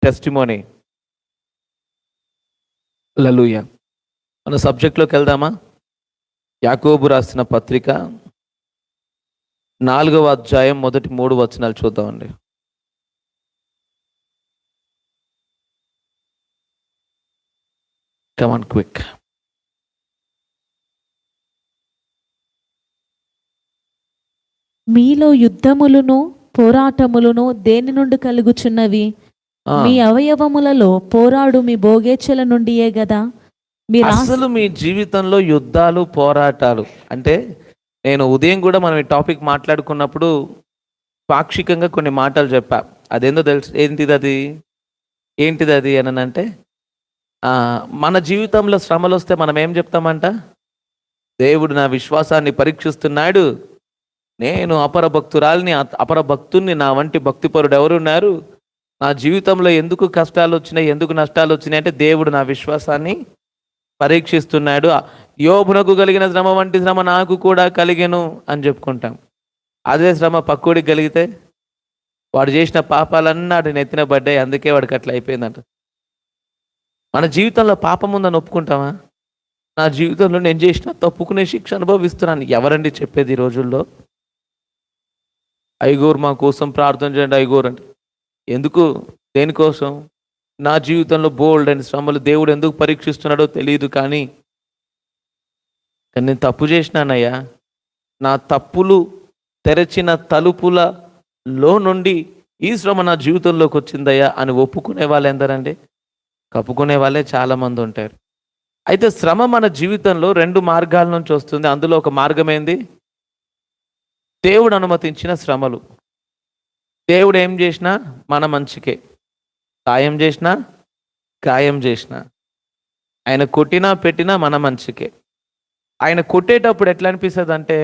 Testimony. హల్లెలూయా. మన సబ్జెక్ట్లోకి వెళ్దామా? యాకోబు రాసిన పత్రిక 4వ అధ్యాయం మొదటి 3 వచనాలు చూద్దామండి. Come on quick. మీలో యుద్ధములను పోరాటములను దేని నుండి కలుగుచున్నవి? మీ అవయవములలో పోరాడు మీ భోగేచ్ఛల నుండియే గదా. అసలు మీ జీవితంలో యుద్ధాలు, పోరాటాలు అంటే, నేను ఉదయం కూడా మనం ఈ టాపిక్ మాట్లాడుకున్నప్పుడు పాక్షికంగా కొన్ని మాటలు చెప్పా. అదేందో తెలుసు. ఏంటిది అది అని అంటే, మన జీవితంలో శ్రమలు వస్తే మనం ఏం చెప్తామంట? దేవుడు నా విశ్వాసాన్ని పరీక్షిస్తున్నాడు, నేను అపర భక్తుణ్ణి, నా వంటి భక్తిపరుడు ఎవరున్నారు, నా జీవితంలో ఎందుకు కష్టాలు వచ్చినాయి, ఎందుకు నష్టాలు వచ్చినాయి అంటే దేవుడు నా విశ్వాసాన్ని పరీక్షిస్తున్నాడు. యోబునకు కలిగిన శ్రమ వంటి శ్రమ నాకు కూడా కలిగెను అని చెప్పుకుంటాం. అదే శ్రమ పక్కోడికి కలిగితే వాడు చేసిన పాపాలన్నీ వాడిని నెత్తిన పడ్డాయి, అందుకే వాడికి అట్లా అయిపోయిందంట. మన జీవితంలో పాపం ఉందని ఒప్పుకుంటామా? నా జీవితంలో నేను చేసిన తప్పుకునే శిక్ష అనుభవిస్తున్నాను. ఎవరండి చెప్పేది ఈ రోజుల్లో? ఐగోరు మా కోసం ప్రార్థన చేయండి ఐగోరు అంటే. ఎందుకు? దేనికోసం? నా జీవితంలో బోల్డ్ అండ్ శ్రమలు దేవుడు ఎందుకు పరీక్షిస్తున్నాడో తెలియదు, కానీ నేను తప్పు చేసినానయ్యా, నా తప్పులు తెరచిన తలుపులలో నుండి ఈ శ్రమ నా జీవితంలోకి వచ్చిందయ్యా అని ఒప్పుకునే వాళ్ళు ఎందరండి? కప్పుకునే వాళ్ళే చాలామంది ఉంటారు. అయితే శ్రమ మన జీవితంలో 2 మార్గాల నుంచి వస్తుంది. అందులో ఒక మార్గం ఏంది? దేవుడు అనుమతించిన శ్రమలు. దేవుడు ఏం చేసినా మన మంచికే, సాయం చేసినా గాయం చేసినా, ఆయన కొట్టినా పెట్టినా మన మంచికే. ఆయన కొట్టేటప్పుడు ఎట్లా అనిపిస్తుంది అంటే,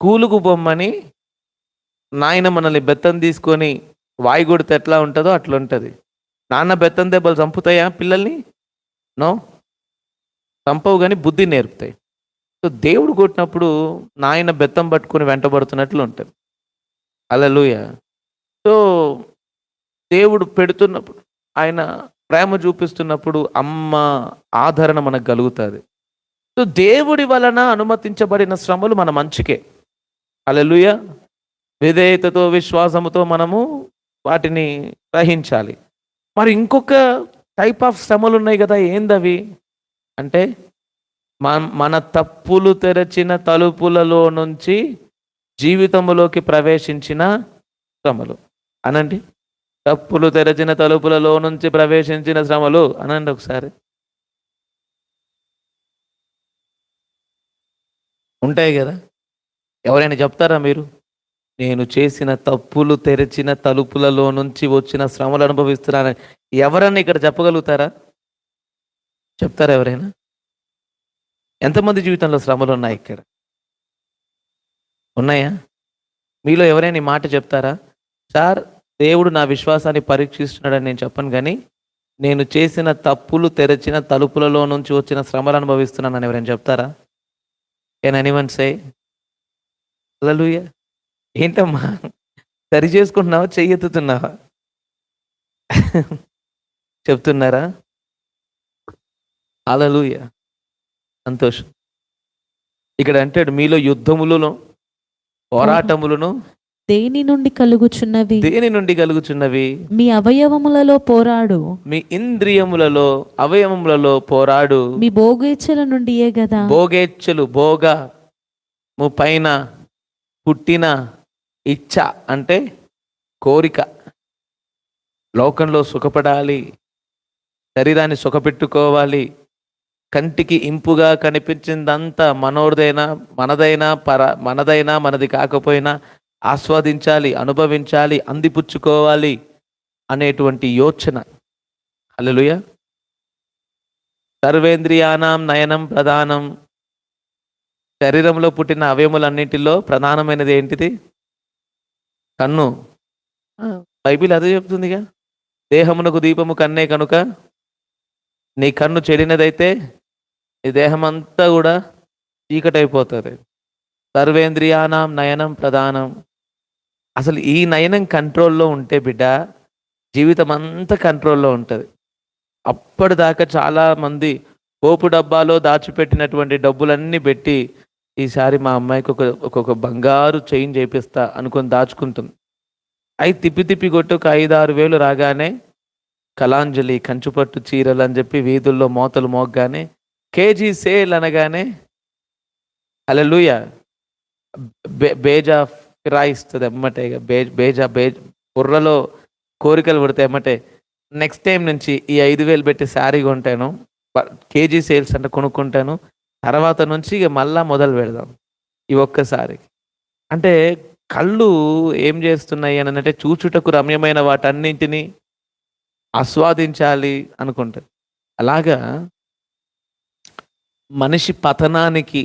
కూలుకు బొమ్మని నాయన మనల్ని బెత్తం తీసుకొని వాయి కొడితే ఎట్లా ఉంటుందో అట్లా ఉంటుంది. నాన్న బెత్తం దెబ్బలు చంపుతాయా పిల్లల్ని? నో, చంపవు, కానీ బుద్ధి నేర్పుతాయి. సో దేవుడు కొట్టినప్పుడు నాయన బెత్తం పట్టుకొని వెంటబడుతున్నట్లు ఉంటుంది. హల్లెలూయా. సో దేవుడు పెడుతున్నప్పుడు, ఆయన ప్రేమ చూపిస్తున్నప్పుడు అమ్మ ఆదరణ మనకు కలుగుతుంది. సో దేవుడి వలన అనుమతించబడిన శ్రమలు మన మంచికే. హల్లెలూయా. విధేయతతో, విశ్వాసముతో మనము వాటిని గ్రహించాలి. మరి ఇంకొక టైప్ ఆఫ్ శ్రమలు ఉన్నాయి కదా, ఏందవి అంటే, మన తప్పులు తెరచిన తలుపులలో నుంచి జీవితంలోకి ప్రవేశించిన శ్రమలు అనండి. తప్పులు తెరచిన తలుపులలో నుంచి ప్రవేశించిన శ్రమలు అనండి ఒకసారి. ఉంటాయి కదా. ఎవరైనా చెప్తారా మీరు? నేను చేసిన తప్పులు తెరచిన తలుపులలో నుంచి వచ్చిన శ్రమలు అనుభవిస్తున్నాను ఎవరన్నా ఇక్కడ చెప్పగలుగుతారా? చెప్తారా ఎవరైనా? ఎంతమంది జీవితంలో శ్రమలు ఉన్నాయి ఇక్కడ? ఉన్నాయా? మీలో ఎవరైనా ఈ మాట చెప్తారా? సార్, దేవుడు నా విశ్వాసాన్ని పరీక్షిస్తున్నాడని నేను చెప్పను, కానీ నేను చేసిన తప్పులు తెరచిన తలుపులలో నుంచి వచ్చిన శ్రమలు అనుభవిస్తున్నానని ఎవరైనా చెప్తారా? కెన్ ఎనీవన్ సే హల్లెలూయా? ఏంటమ్మా సరి చేసుకుంటున్నావా, చెయ్యెత్తుతున్నావా? చెప్తున్నారా? హల్లెలూయా, సంతోషం. ఇక్కడ అంటాడు, మీలో యుద్ధములను పోరాటములను దేని నుండి కలుగుచున్నవి? మీ అవయవములలో పోరాడు, మీ ఇంద్రియములలో అవయవములలో పోరాడు, మీ భోగేచ్ఛల నుండియే గదా. భోగేచ్ఛలు, భోగము పైన పుట్టిన ఇచ్చ అంటే కోరిక. లోకంలో సుఖపడాలి, శరీరాన్ని సుఖపెట్టుకోవాలి, కంటికి ఇంపుగా కనిపించిందంతా మనదైనా మనది కాకపోయినా ఆస్వాదించాలి, అనుభవించాలి, అందిపుచ్చుకోవాలి అనేటువంటి యోచన. హల్లెలూయా. సర్వేంద్రియానాం నయనం ప్రధానం. శరీరంలో పుట్టిన అవయములన్నింటిలో ప్రధానమైనది ఏంటిది? కన్ను. బైబిల్ అదే చెప్తుందిగా, దేహమునకు దీపము కన్నే కనుక నీ కన్ను చెడినదైతే నీ దేహం అంతా కూడా చీకటైపోతుంది. సర్వేంద్రియానాం నయనం ప్రధానం. అసలు ఈ నయనం కంట్రోల్లో ఉంటే బిడ్డ, జీవితం అంతా కంట్రోల్లో ఉంటుంది. అప్పటిదాకా చాలామంది పోపు డబ్బాలో దాచిపెట్టినటువంటి డబ్బులన్నీ పెట్టి ఈసారి మా అమ్మాయికి ఒక్కొక్క బంగారు చైన్ చేపిస్తా అనుకొని దాచుకుంటుంది. అవి తిప్పి తిప్పి కొట్టి ఒక 5-6 వేలు రాగానే కళాంజలి కంచుపట్టు చీరలు అని చెప్పి వీధుల్లో మోతలు మోగ్గానే కేజీ సేల్ అనగానే హల్లెలూయా బేజా ఫిరాయిస్తుంది ఎమ్మటే. బుర్రలో కోరికలు పడితే ఎమ్మటే నెక్స్ట్ టైం నుంచి ఈ 5,000 పెట్టి శారీ కొంటాను, కేజీ సేల్స్ అంటే కొనుక్కుంటాను, తర్వాత నుంచి ఇక మళ్ళా మొదలు పెడదాం ఈ ఒక్కసారి. అంటే కళ్ళు ఏం చేస్తున్నాయి అని అంటే చూచుటకు రమ్యమైన వాటన్నింటినీ ఆస్వాదించాలి అనుకుంటుంది. అలాగా మనిషి పతనానికి,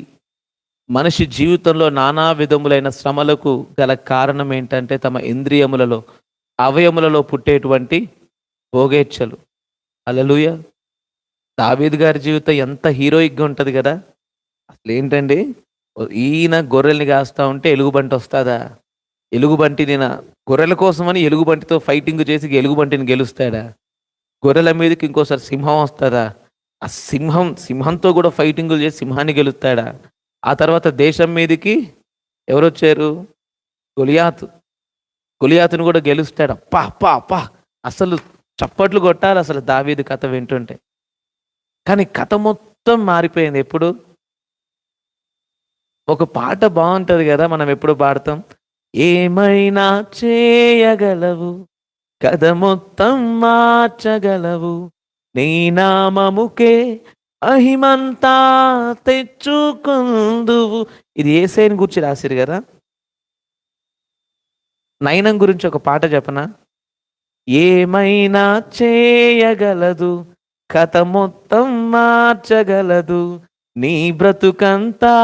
మనిషి జీవితంలో నానా విధములైన శ్రమలకు గల కారణం ఏంటంటే తమ ఇంద్రియములలో, అవయములలో పుట్టేటువంటి భోగేచ్ఛలు. హల్లెలూయా. దావీదు గారి జీవితం ఎంత హీరోయిక్గా ఉంటుంది కదా. అసలు ఏంటండి, ఈయన గొర్రెల్ని కాస్తా ఉంటే ఎలుగుబంటి వస్తుందా? ఎలుగుబంటి నేను గొర్రెల కోసమని ఎలుగుబంటితో ఫైటింగ్ చేసి ఎలుగుబంటిని గెలుస్తాడా? గొర్రెల మీదకి ఇంకోసారి సింహం వస్తుందా? ఆ సింహంతో కూడా ఫైటింగులు చేసి సింహాన్ని గెలుస్తాడా? ఆ తర్వాత దేశం మీదకి ఎవరు వచ్చారు? గొలియాతును కూడా గెలుస్తాడా? అప్పా అప్పా అప్పా, అసలు చప్పట్లు కొట్టాలి అసలు దావీదు కథ వింటుంటే. కానీ కథ మొత్తం మారిపోయింది. ఎప్పుడు ఒక పాట బాగుంటుంది కదా, మనం ఎప్పుడు పాడతాం, ఏమైనా చేయగలవు, కథ మొత్తం మార్చగలవు, నీ నామముకే అహిమంతా తెచ్చుకుందువు. ఇది యేసయ్యని గురించి రాసిరు కదా. నయనం గురించి ఒక పాట చెప్పనా? ఏమైనా చేయగలదు, కథ మొత్తం మార్చగలదు, నీ బ్రతుకంతా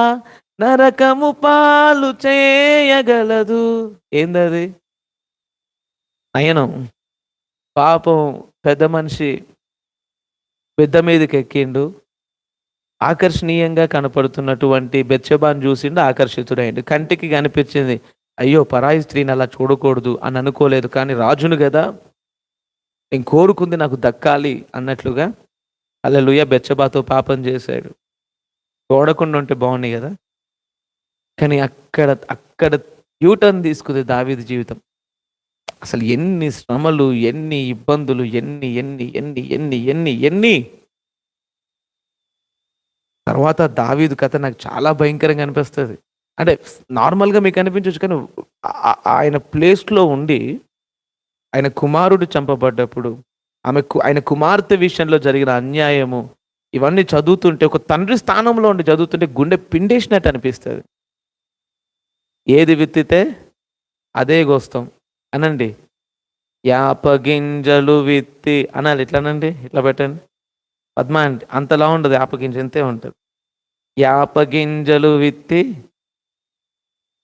నరకము పాలు చేయగలదు. ఏందది? నయనం. పాపం పెద్ద మనిషి పెద్ద మీదకి ఎక్కిండు, ఆకర్షణీయంగా కనపడుతున్నటువంటి బెత్షెబాను చూసిండు, ఆకర్షితుడైండు. కంటికి కనిపించింది, అయ్యో పరాయి స్త్రీని అలా చూడకూడదు అని అనుకోలేదు. కానీ రాజును కదా, నేను కోరుకుంది నాకు దక్కాలి అన్నట్లుగా హల్లెలూయా బెత్షెబాతో పాపం చేశాడు. చూడకుండా ఉంటే బాగుంది కదా. కానీ అక్కడ యూటర్న్ తీసుకుంది దావీదు జీవితం. అసలు ఎన్ని శ్రమలు, ఎన్ని ఇబ్బందులు, ఎన్ని ఎన్ని ఎన్ని ఎన్ని ఎన్ని ఎన్ని తర్వాత దావీదు కథ నాకు చాలా భయంకరంగా అనిపిస్తుంది. అంటే నార్మల్గా మీకు అనిపించవచ్చు, కానీ ఆయన ప్లేస్లో ఉండి ఆయన కుమారుడు చంపబడ్డప్పుడు ఆయన కుమార్తె విషయంలో జరిగిన అన్యాయము ఇవన్నీ చదువుతుంటే, ఒక తండ్రి స్థానంలో ఉండి చదువుతుంటే గుండె పిండేసినట్టు అనిపిస్తుంది. ఏది విత్తితే అదే కోస్తాం అనండి. యాపగింజలు విత్తి అనాలి. ఇట్లానండి, ఇట్లా పెట్టండి పద్మా అండి. అంతలా ఉండదు, యాపగింజ ఎంతే ఉంటుంది. యాపగింజలు విత్తి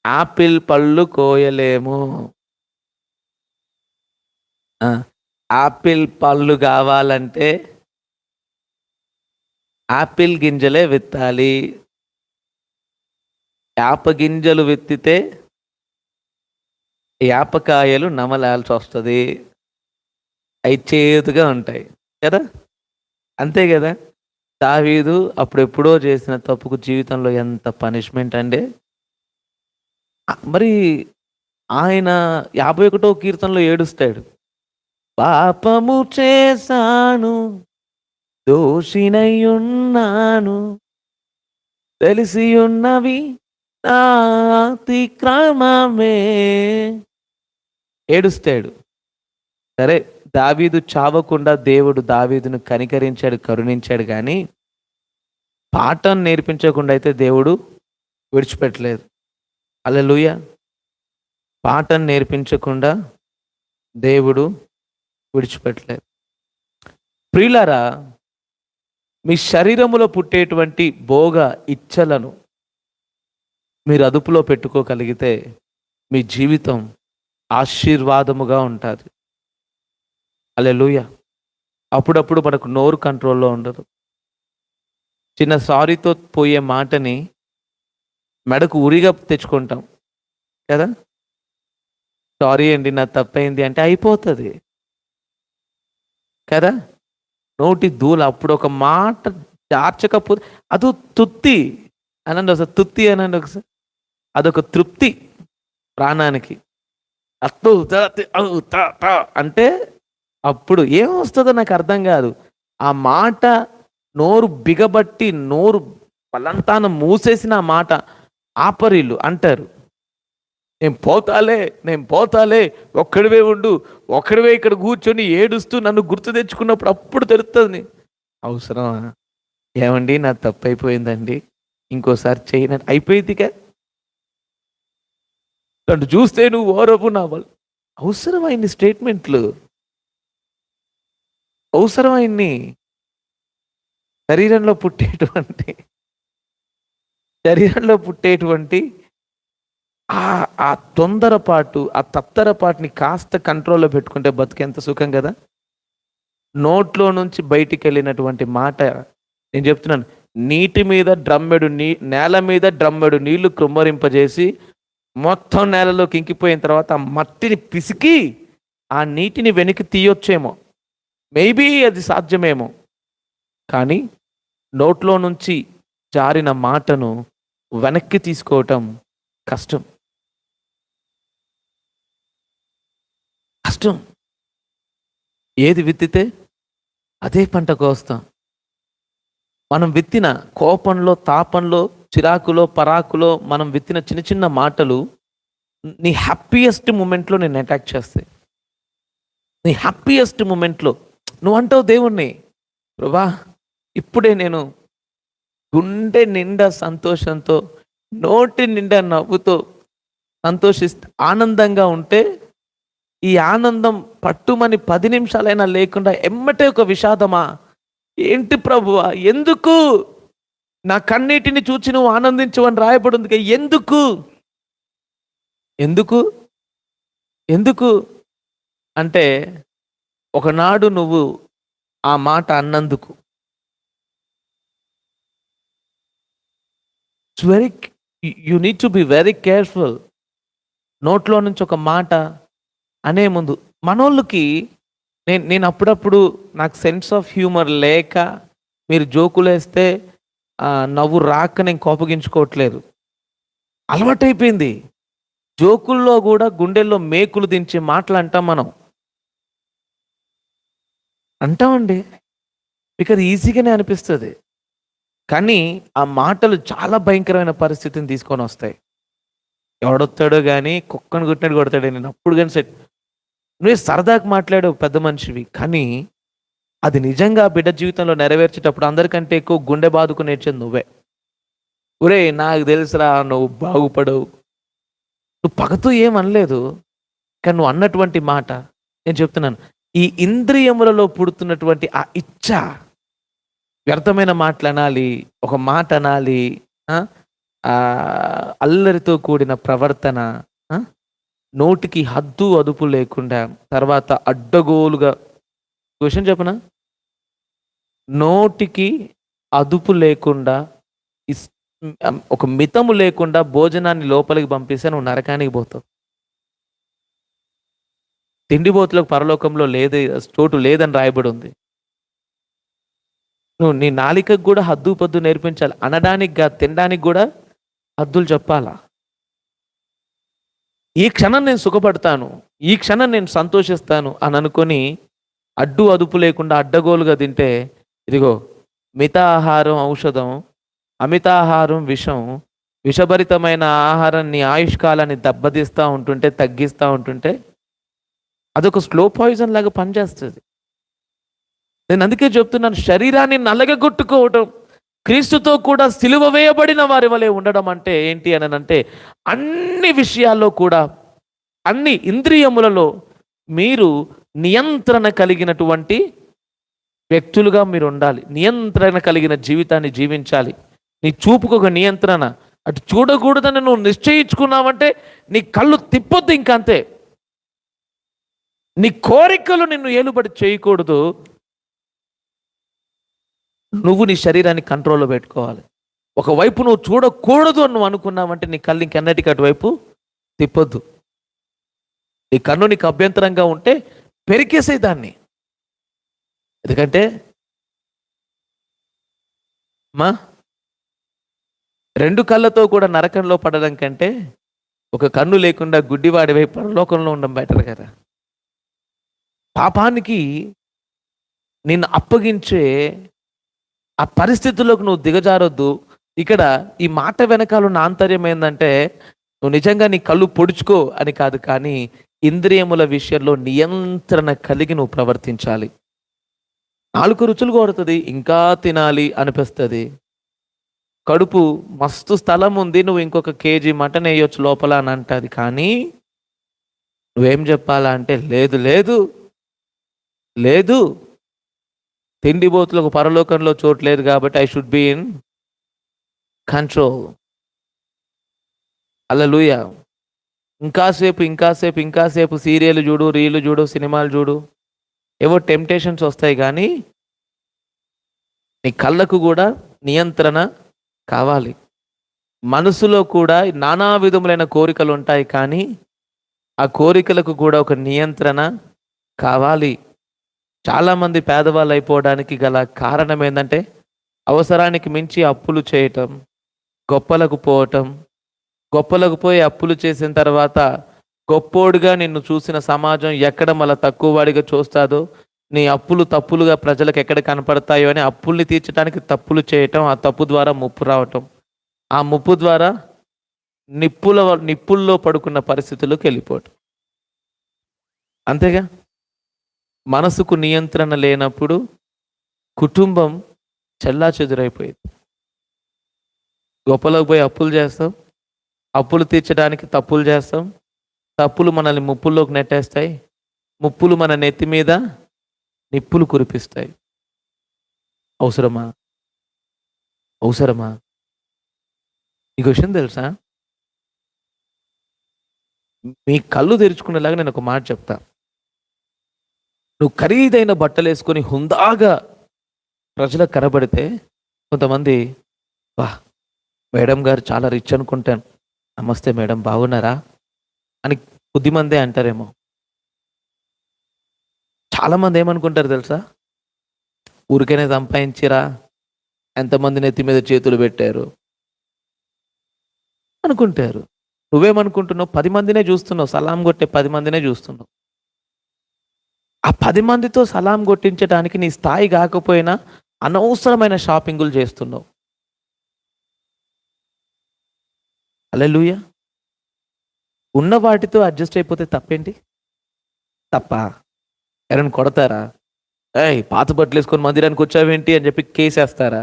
ఆపిల్ పళ్ళు కోయలేము. ఆపిల్ పళ్ళు కావాలంటే ఆపిల్ గింజలే విత్తాలి. యాప గింజలు విత్తితే యాపకాయలు నమలాల్సి వస్తుంది. అవి చేదుగా ఉంటాయి కదా, అంతే కదా. దావీదు అప్పుడెప్పుడో చేసిన తప్పుకు జీవితంలో ఎంత పనిష్మెంట్ అండి. మరి ఆయన 51వ కీర్తనలో ఏడుస్తాడు, పాపము చేశాను, దోషినై ఉన్నాను, తెలిసి ఉన్నవి నా అతిక్రమమే. ఏడుస్తాడు. సరే, దావీదు చావకుండా దేవుడు దావీదును కనికరించాడు, కరుణించాడు. కానీ పాఠం నేర్పించకుండా అయితే దేవుడు విడిచిపెట్టలేదు. హల్లెలూయా. పాఠం నేర్పించకుండా దేవుడు విడిచిపెట్టలేదు. ప్రియులారా, మీ శరీరములో పుట్టేటువంటి భోగ ఇచ్చలను మీరు అదుపులో పెట్టుకోగలిగితే మీ జీవితం ఆశీర్వాదముగా ఉంటుంది. హల్లెలూయా. అప్పుడప్పుడు మనకు నోరు కంట్రోల్లో ఉండదు. చిన్న సారీతో పోయే మాటని మెడకు ఉరిగా తెచ్చుకుంటాం కదా. సారీ అండి, నా తప్పైంది అంటే అయిపోతుంది. కదా. నోటి దూల అప్పుడు ఒక మాట జార్చకపోతే అది తుత్తి అనండి ఒకసారి, తుత్తి అనండి ఒకసారి. అదొక తృప్తి ప్రాణానికి. అత్తు అంటే అప్పుడు ఏం వస్తుందో నాకు అర్థం కాదు. ఆ మాట నోరు బిగబట్టి నోరు పలంతాన మూసేసిన ఆ మాట ఆపరీలు అంటారు, నేను పోతాలే ఒక్కడివే ఉండు, ఒక్కడివే ఇక్కడ కూర్చొని ఏడుస్తూ నన్ను గుర్తు తెచ్చుకున్నప్పుడు అప్పుడు తెలుస్తుంది. అవసరమా? ఏమండి నా తప్పు అయిపోయిందండి, ఇంకోసారి చేయనట్టు అయిపోయిందిగా. నన్ను చూస్తే నువ్వు ఓరపు నా వాళ్ళు. అవసరమైంది స్టేట్మెంట్లు, అవసరమైంది. శరీరంలో పుట్టేటువంటి ఆ తొందరపాటు, ఆ తత్తరపాటుని కాస్త కంట్రోల్లో పెట్టుకుంటే బతికెంత సుఖం కదా. నోట్లో నుంచి బయటికి వెళ్ళినటువంటి మాట, నేను చెప్తున్నాను, నేల మీద డ్రమ్మెడు నీళ్లు కృమ్మరింపజేసి మొత్తం నేలలోకి ఇంకిపోయిన తర్వాత ఆ మట్టిని పిసికి ఆ నీటిని వెనక్కి తీయొచ్చేమో, మేబీ అది సాధ్యమేమో. కానీ నోట్లో నుంచి జారిన మాటను వెనక్కి తీసుకోవటం కష్టం. ఏది విత్తితే అదే పంట కోస్తాం. మనం విత్తిన కోపంలో, తాపంలో, చిరాకులో, పరాకులో మనం విత్తిన చిన్న చిన్న మాటలు నీ హ్యాపీయెస్ట్ మూమెంట్లో నేను అటాక్ చేస్తాయి. నీ హ్యాపీయెస్ట్ మూమెంట్లో నువ్వు అంటావు దేవుణ్ణి, ప్రభా ఇప్పుడే నేను గుండె నిండా సంతోషంతో, నోటి నిండా నవ్వుతో ఆనందంగా ఉంటే, ఈ ఆనందం పట్టుమని 10 నిమిషాలైనా లేకుండా ఎమ్మటే ఒక విషాదమా? ఏంటి ప్రభువా, ఎందుకు నా కన్నీటిని చూచి నువ్వు ఆనందించవని రాయబడింది. ఎందుకు అంటే ఒకనాడు నువ్వు ఆ మాట అన్నందుకు. You need to be very careful. నోట్లో నుంచి ఒక మాట అనే ముందు మనోళ్ళకి నేను అప్పుడప్పుడు నాకు సెన్స్ ఆఫ్ హ్యూమర్ లేక మీరు జోకులు వేస్తే నవ్వు రాక నేను కోపగించుకోవట్లేదు. అలవాటైపోయింది. జోకుల్లో కూడా గుండెల్లో మేకులు దించే మాటలు మనం అంటామండి. మీకు అది ఈజీగానే అనిపిస్తుంది, కానీ ఆ మాటలు చాలా భయంకరమైన పరిస్థితిని తీసుకొని వస్తాయి. ఎవడొస్తాడో కానీ కుక్కను కొట్టినట్టు కొడతాడు. నేను అప్పుడు కానీ నువ్వే సరదాకు మాట్లాడావు పెద్ద మనిషివి, కానీ అది నిజంగా బిడ్డ జీవితంలో నెరవేర్చేటప్పుడు అందరికంటే ఎక్కువ గుండె బాదుకు నేర్చేది నువ్వే. ఒరే నాకు తెలుసురా నువ్వు బాగుపడవు. నువ్వు పగతో ఏమనలేదు, కానీ నువ్వు అన్నటువంటి మాట నేను చెప్తున్నాను, ఈ ఇంద్రియములలో పుడుతున్నటువంటి ఆ ఇచ్చ, వ్యర్థమైన మాటలు అనాలి, ఒక మాట అనాలి, అల్లరితో కూడిన ప్రవర్తన, నోటికి హద్దు అదుపు లేకుండా, తర్వాత అడ్డగోలుగా. క్వశ్చన్ చెప్పనా? నోటికి అదుపు లేకుండా, ఒక మితము లేకుండా భోజనాన్ని లోపలికి పంపిస్తే నువ్వు నరకానికి పోతావు. తిండిబోతులకు పరలోకంలో చోటు లేదని రాయబడి ఉంది. నువ్వు నీ నాలికకు కూడా హద్దు పద్దు నేర్పించాలి. అనడానికి తినడానికి కూడా హద్దులు చెప్పాలా. ఈ క్షణం నేను సుఖపడతాను, ఈ క్షణం నేను సంతోషిస్తాను అని అనుకొని అడ్డు అదుపు లేకుండా అడ్డగోలుగా తింటే, ఇదిగో మితాహారం ఔషధం, అమితాహారం విషం. విషభరితమైన ఆహారాన్ని ఆయుష్కాలాన్ని దెబ్బతీస్తూ ఉంటుంటే, తగ్గిస్తూ ఉంటుంటే అదొక స్లో పాయిజన్ లాగా పనిచేస్తుంది. నేను అందుకే చెప్తున్నాను, శరీరాన్ని నలగగొట్టుకోవటం, క్రీస్తుతో కూడా సిలువ వేయబడిన వారి వలె ఉండడం అంటే ఏంటి అని అంటే, అన్ని విషయాల్లో కూడా, అన్ని ఇంద్రియములలో మీరు నియంత్రణ కలిగినటువంటి వ్యక్తులుగా మీరు ఉండాలి. నియంత్రణ కలిగిన జీవితాన్ని జీవించాలి. నీ చూపుకు ఒక నియంత్రణ, అటు చూడకూడదని నువ్వు నిశ్చయించుకున్నావంటే నీ కళ్ళు తిప్పొద్దు, ఇంకంతే. నీ కోరికలు నిన్ను ఏలుబడి చేయకూడదు. నువ్వు నీ శరీరాన్ని కంట్రోల్లో పెట్టుకోవాలి. ఒకవైపు నువ్వు చూడకూడదు అని నువ్వు అనుకున్నావంటే నీ కళ్ళు ఇంకెన్నటికి అటువైపు తిప్పొద్దు. నీ కన్ను నీకు అభ్యంతరంగా ఉంటే పెరికేసే దాన్ని. ఎందుకంటే మా 2 కళ్ళతో కూడా నరకంలో పడడం కంటే ఒక కన్ను లేకుండా గుడ్డివాడివై పరలోకంలో ఉండడం బెటర్ కదా. పాపానికి నిన్ను అప్పగించే ఆ పరిస్థితుల్లోకి నువ్వు దిగజారొద్దు. ఇక్కడ ఈ మాట వెనకాల ఉన్న ఆంతర్యం ఏంటంటే, నువ్వు నిజంగా నీ కళ్ళు పొడుచుకో అని కాదు, కానీ ఇంద్రియముల విషయంలో నియంత్రణ కలిగి నువ్వు ప్రవర్తించాలి. 4 రుచులు కోరుతుంది, ఇంకా తినాలి అనిపిస్తుంది. కడుపు మస్తు స్థలం ఉంది, నువ్వు ఇంకొక కేజీ మటన్ వేయొచ్చు లోపల అని అంటది. కానీ నువ్వేం చెప్పాలా అంటే, లేదు లేదు లేదు, తిండిబోతులకు పరలోకంలో చోటు లేదు కాబట్టి I should be in control. Hallelujah. ఇంకాసేపు సీరియల్ చూడు, రీలు చూడు, సినిమాలు చూడు, ఏవో టెంప్టేషన్స్ వస్తాయి. కానీ నీ కళ్ళకు కూడా నియంత్రణ కావాలి. మనసులో కూడా నానా విధములైన కోరికలు ఉంటాయి, కానీ ఆ కోరికలకు కూడా ఒక నియంత్రణ కావాలి. చాలామంది పేదవాళ్ళు అయిపోవడానికి గల కారణం ఏంటంటే, అవసరానికి మించి అప్పులు చేయటం, గొప్పలకు పోవటం. గొప్పలకు పోయి అప్పులు చేసిన తర్వాత గొప్పోడుగా నిన్ను చూసిన సమాజం ఎక్కడ మళ్ళీ తక్కువ వాడిగా చూస్తాదో, నీ అప్పులు తప్పులుగా ప్రజలకు ఎక్కడ కనపడతాయో అని అప్పుల్ని తీర్చడానికి తప్పులు చేయటం, ఆ తప్పు ద్వారా ముప్పు రావటం, ఆ ముప్పు ద్వారా నిప్పుల్లో పడుకున్న పరిస్థితుల్లోకి వెళ్ళిపోవటం. అంతేగా. మనసుకు నియంత్రణ లేనప్పుడు కుటుంబం చెల్లాచెదురైపోయింది. గొప్పలోకి పోయి అప్పులు చేస్తాం, అప్పులు తీర్చడానికి తప్పులు చేస్తాం, తప్పులు మనల్ని ముప్పుల్లోకి నెట్టేస్తాయి, ముప్పులు మన నెత్తి మీద నిప్పులు కురిపిస్తాయి. అవసరమా? అవసరమా? నీకు విషయం తెలుసా? మీ కళ్ళు తెరుచుకునేలాగా నేను ఒక మాట చెప్తా. నువ్వు ఖరీదైన బట్టలు వేసుకొని హుందాగా ప్రజలకు కనబడితే కొంతమంది, వా మేడం గారు చాలా రిచ్ అనుకుంటాను, నమస్తే మేడం బాగున్నారా అని కొద్దిమందే అంటారేమో. చాలామంది ఏమనుకుంటారు తెలుసా? ఊరికైనా సంపాదించిరా, ఎంతమంది నెత్తి మీద చేతులు పెట్టారు అనుకుంటారు. నువ్వేమనుకుంటున్నావు? 10 మందినే చూస్తున్నావు, సలాం కొట్టే 10 మందినే చూస్తున్నావు. ఆ 10 మందితో సలాం కొట్టించడానికి నీ స్థాయి కాకపోయినా అనవసరమైన షాపింగులు చేస్తున్నావు. హల్లెలూయా. ఉన్న వాటితో అడ్జస్ట్ అయిపోతే తప్పేంటి? తప్ప ఎవరైనా కొడతారా? పాత బట్టలు వేసుకొని మందిరానికి వచ్చావేంటి అని చెప్పి కేసేస్తారా?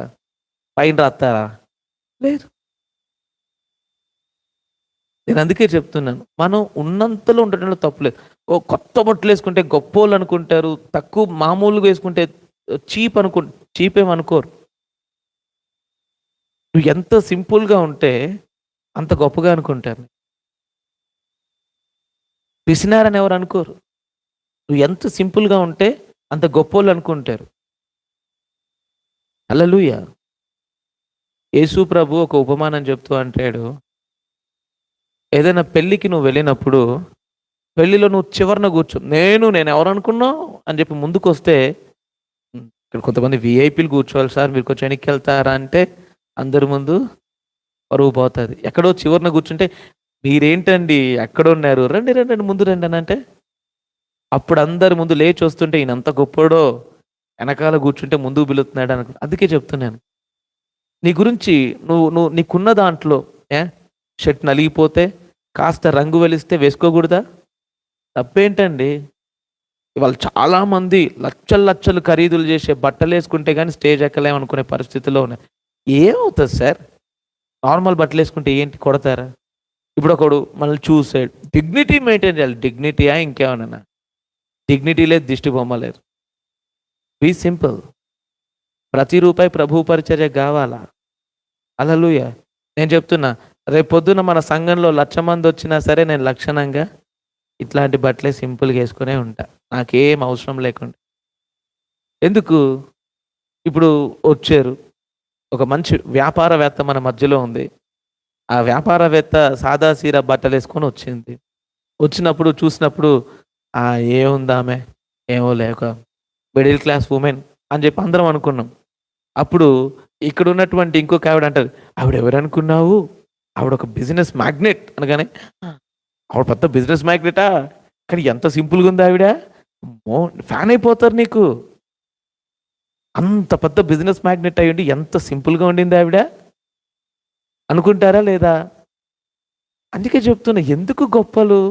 పైన రాస్తారా? లేదు. నేను అందుకే చెప్తున్నాను, మనం ఉన్నంతలో ఉండటంలో తప్పులేదు. ఓ కొత్త బట్టలు వేసుకుంటే గొప్పోళ్ళు అనుకుంటారు, తక్కువ మామూలుగా వేసుకుంటే చీప్ ఏమనుకోరు. నువ్వు ఎంత సింపుల్గా ఉంటే అంత గొప్పగా అనుకుంటారు. పిసినారని ఎవరు అనుకోరు. నువ్వు ఎంత సింపుల్గా ఉంటే అంత గొప్పోళ్ళు అనుకుంటారు. హల్లెలూయా. యేసు ప్రభు ఒక ఉపమానం చెప్తూ అంటాడు, ఏదైనా పెళ్ళికి నువ్వు వెళ్ళినప్పుడు పెళ్ళిలో నువ్వు చివరన కూర్చో, నేను ఎవరు అనుకున్నావు అని చెప్పి ముందుకు వస్తే, ఇక్కడ కొంతమంది విఐపీలు కూర్చోవాలి సార్, మీరు కొంచెం వెనక్కి వెళ్తారా అంటే అందరి ముందు పరువు పోతుంది. ఎక్కడో చివరన కూర్చుంటే, మీరేంటండి ఎక్కడ ఉన్నారు, రండి రండి ముందు రండి అని అంటే, అప్పుడు అందరి ముందు లేచి వస్తుంటే ఈయనంత గొప్పడో, వెనకాల కూర్చుంటే ముందుకు పిలుస్తున్నాడు అనుకో. అందుకే చెప్తున్నాను, నీ గురించి నువ్వు నీకున్న దాంట్లో షర్ట్ నలిగిపోతే కాస్త రంగు వెలిస్తే వేసుకోకూడదా? తప్పేంటండి? ఇవాళ చాలామంది లక్షలు ఖరీదులు చేసే బట్టలు వేసుకుంటే కానీ స్టేజ్ ఎక్కలేమనుకునే పరిస్థితిలో ఉన్నాయి. ఏమవుతుంది సార్? నార్మల్ బట్టలు వేసుకుంటే ఏంటి, కొడతారా? ఇప్పుడు ఒకడు మనల్ని చూసాడు, డిగ్నిటీ మెయింటైన్ చేయాలి. డిగ్నిటీయా ఇంకేమన్నా? డిగ్నిటీ లేదు, దిష్టి బొమ్మ లేదు. Be simple. ప్రతి రూపాయి ప్రభు పరిచర్య కావాలా? హల్లెలూయా. నేను చెప్తున్నా, రేపు పొద్దున మన సంఘంలో 1,00,000 మంది వచ్చినా సరే నేను లక్షణంగా ఇట్లాంటి బట్టలే సింపుల్గా వేసుకునే ఉంటా, నాకేం అవసరం లేకుండా. ఎందుకు? ఇప్పుడు వచ్చారు ఒక మంచి వ్యాపారవేత్త మన మధ్యలో ఉంది. ఆ వ్యాపారవేత్త సాదా సీరా బట్టలు వేసుకొని వచ్చినప్పుడు చూసినప్పుడు ఏముందామె, ఏమో లేక మిడిల్ క్లాస్ ఉమెన్ అని చెప్పి అందరం అనుకున్నాం. అప్పుడు ఇక్కడ ఉన్నటువంటి ఇంకొక ఆవిడ అంటారు, ఆవిడ ఎవరు అనుకున్నావు, ఆవిడ ఒక బిజినెస్ మ్యాగ్నెట్ అనగానే, ఆవిడ పెద్ద బిజినెస్ మ్యాగ్నెటా, కానీ ఎంత సింపుల్గా ఉంది ఆవిడ, ఫ్యాన్ అయిపోతారు నీకు. అంత పెద్ద బిజినెస్ మ్యాగ్నెట్ అయ్యండి ఎంత సింపుల్గా ఉండింది ఆవిడ అనుకుంటారా లేదా? అందుకే చెప్తున్నా, ఎందుకు గొప్పలు?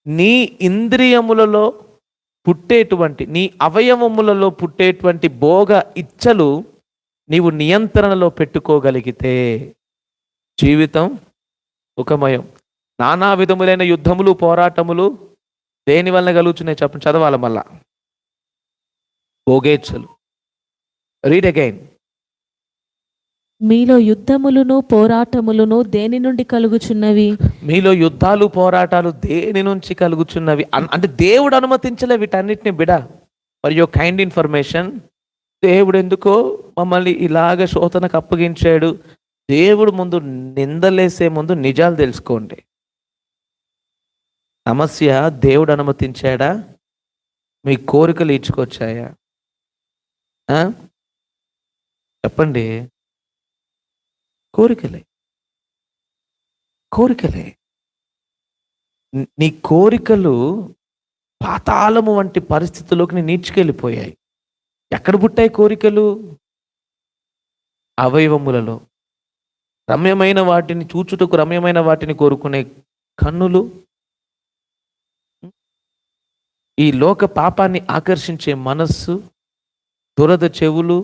నీ ఇంద్రియములలో పుట్టేటువంటి, నీ అవయవములలో పుట్టేటువంటి భోగ ఇచ్చలు నీవు నియంత్రణలో పెట్టుకోగలిగితే జీవితం సుఖమయం. నానా విధములైన యుద్ధములు, పోరాటములు దేని వల్ల కలుగుతున్నాయి చెప్పండి, చదవాలి మళ్ళా. భోగేచ్ఛలు. Read again. మీలో యుద్ధములను పోరాటములను దేని నుండి కలుగుచున్నవి? మీలో యుద్ధాలు పోరాటాలు దేని నుంచి కలుగుచున్నవి అంటే దేవుడు అనుమతించలే వీటన్నిటిని బిడ. ఫర్ యువర్ కైండ్ ఇన్ఫర్మేషన్, దేవుడు ఎందుకో మమ్మల్ని ఇలాగ శోధనకు అప్పగించాడు. దేవుడు ముందు నిందలేసే ముందు నిజాలు తెలుసుకోండి. సమస్య దేవుడు అనుమతించాడా, మీ కోరికలు ఇచ్చుకొచ్చాయా? చెప్పండి. కోరికలే. నీ కోరికలు పాతాళము వంటి పరిస్థితుల్లోకి నీ నీడ్చుకెళ్ళిపోయాయి. ఎక్కడ పుట్టాయి కోరికలు? అవయవములలో. రమ్యమైన వాటిని చూచుటకు రమ్యమైన వాటిని కోరుకునే కన్నులు, ఈ లోక పాపాన్ని ఆకర్షించే మనస్సు, దురద చెవులు,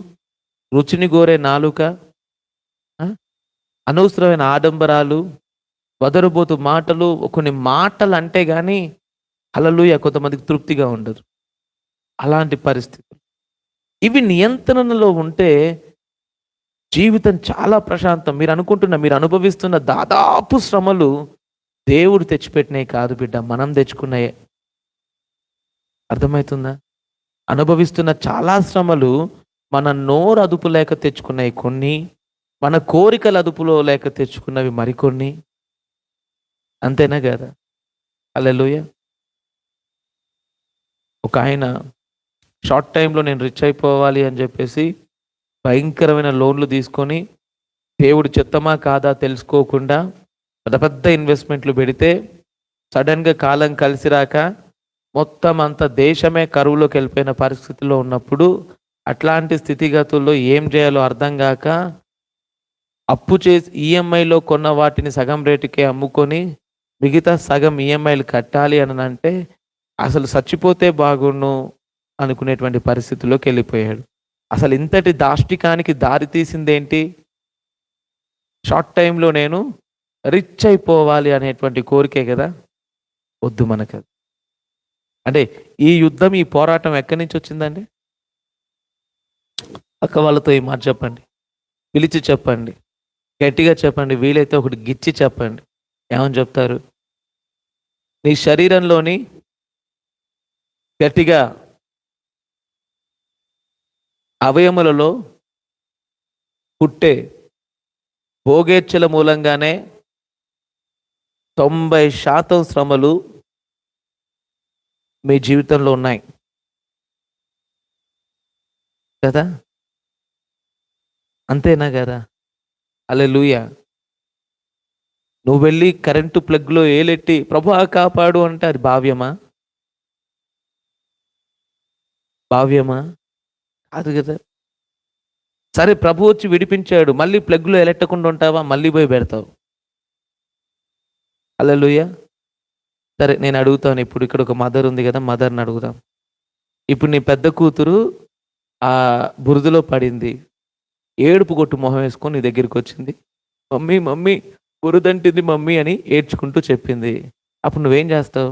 రుచిని కోరే నాలుక, అనవసరమైన ఆడంబరాలు, వదరుబోతు మాటలు. కొన్ని మాటలు అంటే కానీ హల్లెలూయా కొంతమందికి తృప్తిగా ఉండదు. అలాంటి పరిస్థితులు ఇవి నియంత్రణలో ఉంటే జీవితం చాలా ప్రశాంతం. మీరు అనుకుంటున్న, మీరు అనుభవిస్తున్న దాదాపు శ్రమలు దేవుడు తెచ్చిపెట్టినవి కాదు బిడ్డ, మనం తెచ్చుకున్నాయే. అర్థమవుతుందా? అనుభవిస్తున్న చాలా శ్రమలు మన నోరు అదుపు లేక తెచ్చుకున్నాయి కొన్ని, మన కోరికల అదుపులో లేక తెచ్చుకున్నవి మరికొన్ని. అంతేనా కదా? హల్లెలూయా. ఒక ఆయన షార్ట్ టైంలో నేను రిచ్ అయిపోవాలి అని చెప్పేసి భయంకరమైన లోన్లు తీసుకొని దేవుడు చిత్తమా కాదా తెలుసుకోకుండా పెద్ద పెద్ద ఇన్వెస్ట్మెంట్లు పెడితే సడన్గా కాలం కలిసి రాక మొత్తం అంత దేశమే కరువులోకి వెళ్ళిపోయిన పరిస్థితిలో ఉన్నప్పుడు, అట్లాంటి స్థితిగతుల్లో ఏం చేయాలో అర్థం కాక అప్పు చేసి ఈఎంఐలో కొన్న వాటిని సగం రేటుకే అమ్ముకొని మిగతా సగం ఈఎంఐలు కట్టాలి అని అంటే అసలు చచ్చిపోతే బాగుండు అనుకునేటువంటి పరిస్థితుల్లోకి వెళ్ళిపోయాడు. అసలు ఇంతటి దాష్టికానికి దారి తీసిందేంటి? షార్ట్ టైంలో నేను రిచ్ అయిపోవాలి అనేటువంటి కోరికే కదా. వద్దు మనకు. అంటే ఈ యుద్ధం, ఈ పోరాటం ఎక్కడి నుంచి వచ్చిందండి? అక్క వాళ్ళతో ఈ మాట చెప్పండి, పిలిచి చెప్పండి, గట్టిగా చెప్పండి, వీలైతే ఒకటి గిచ్చి చెప్పండి. ఏమని చెప్తారు? నీ శరీరంలోని గట్టిగా అవయములలో పుట్టే భోగేచ్ఛల మూలంగానే 90% శ్రమలు మీ జీవితంలో ఉన్నాయి కదా. అంతేనా కదా? హల్లెలూయా. నువ్వు వెళ్ళి కరెంటు ప్లగ్లో ఏలెట్టి ప్రభువా కాపాడు అంటే అది భావ్యమా? కాదు కదా. సరే, ప్రభు వచ్చి విడిపించాడు, మళ్ళీ ప్లగ్లో ఎలెట్టకుండా ఉంటావా? మళ్ళీ పోయి పెడతావు. హల్లెలూయా. సరే, నేను అడుగుతాను ఇప్పుడు, ఇక్కడ ఒక మదర్ ఉంది కదా, మదర్ని అడుగుదాం. ఇప్పుడు నీ పెద్ద కూతురు ఆ బురదలో పడింది, ఏడుపు కొట్టు మొహం వేసుకొని నీ దగ్గరికి వచ్చింది. మమ్మీ మమ్మీ బురదంటింది మమ్మీ అని ఏడ్చుకుంటూ చెప్పింది. అప్పుడు నువ్వేం చేస్తావు?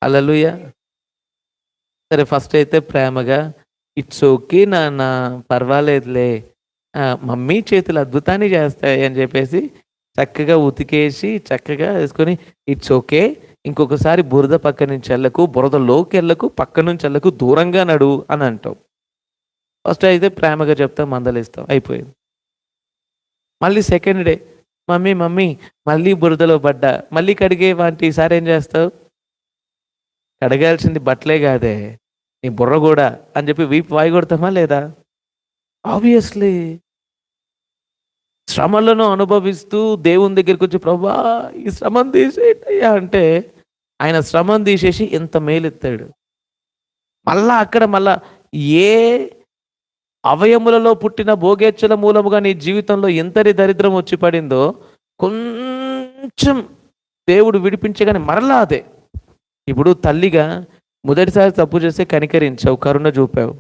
హల్లెలూయా. సరే, ఫస్ట్ అయితే ప్రేమగా ఇట్స్ ఓకే నాన్న, పర్వాలేదులే, మమ్మీ చేతులు అద్భుతాన్ని చేస్తాయి అని చెప్పేసి చక్కగా ఉతికేసి చక్కగా వేసుకొని ఇట్స్ ఓకే, ఇంకొకసారి బురద పక్క నుంచి వెళ్ళకు, బురదలోకి వెళ్ళకు, పక్క నుంచి వెళ్ళకు, దూరంగా నడు అని అంటావు. ఫస్ట్ అయితే ప్రేమగా చెప్తాం, మందలిస్తాం, అయిపోయింది. మళ్ళీ సెకండ్ డే మమ్మీ మమ్మీ మళ్ళీ బురదలో పడ్డా, మళ్ళీ కడిగే వాటి ఈసారి ఏం చేస్తావు? కడగాల్సింది బట్టలే కాదే, నీ బుర్ర కూడా అని చెప్పి వీపు వాయి కొడతామా లేదా? ఆబ్వియస్లీ శ్రమలను అనుభవిస్తూ దేవుని దగ్గరికి వచ్చి, ప్రభా ఈ శ్రమను తీసేయ్యా అంటే ఆయన శ్రమను తీసేసి ఎంత మేలెత్తాడు. మళ్ళా అక్కడ మళ్ళా ఏ అవయములలో పుట్టిన భోగేచ్ఛల మూలముగా నీ జీవితంలో ఎంతటి దరిద్రం వచ్చి పడిందో కొంచెం దేవుడు విడిపించగానే మరలా అదే. ఇప్పుడు తల్లిగా మొదటిసారి తప్పు చేస్తే కనికరించావు, కరుణ చూపావు,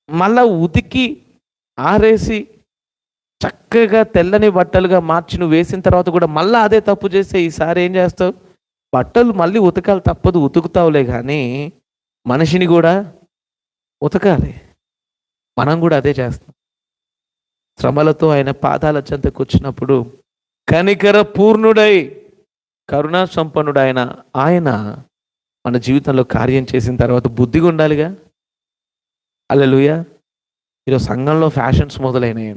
మళ్ళా ఉతికి ఆరేసి చక్కగా తెల్లని బట్టలుగా మార్చి నువ్వు వేసిన తర్వాత కూడా మళ్ళీ అదే తప్పు చేస్తే ఈసారి ఏం చేస్తావు? బట్టలు మళ్ళీ ఉతకాలి, తప్పదు, ఉతుకుతావులే, కానీ మనిషిని కూడా ఉతకాలి. మనం కూడా అదే చేస్తాం. శ్రమలతో ఆయన పాదాల చెంతకు వచ్చినప్పుడు కనికర పూర్ణుడై కరుణా సంపన్నుడైన ఆయన మన జీవితంలో కార్యం చేసిన తర్వాత బుద్ధిగా ఉండాలిగా. హల్లెలూయా. ఈరోజు సంఘంలో ఫ్యాషన్స్ మొదలైనాయి.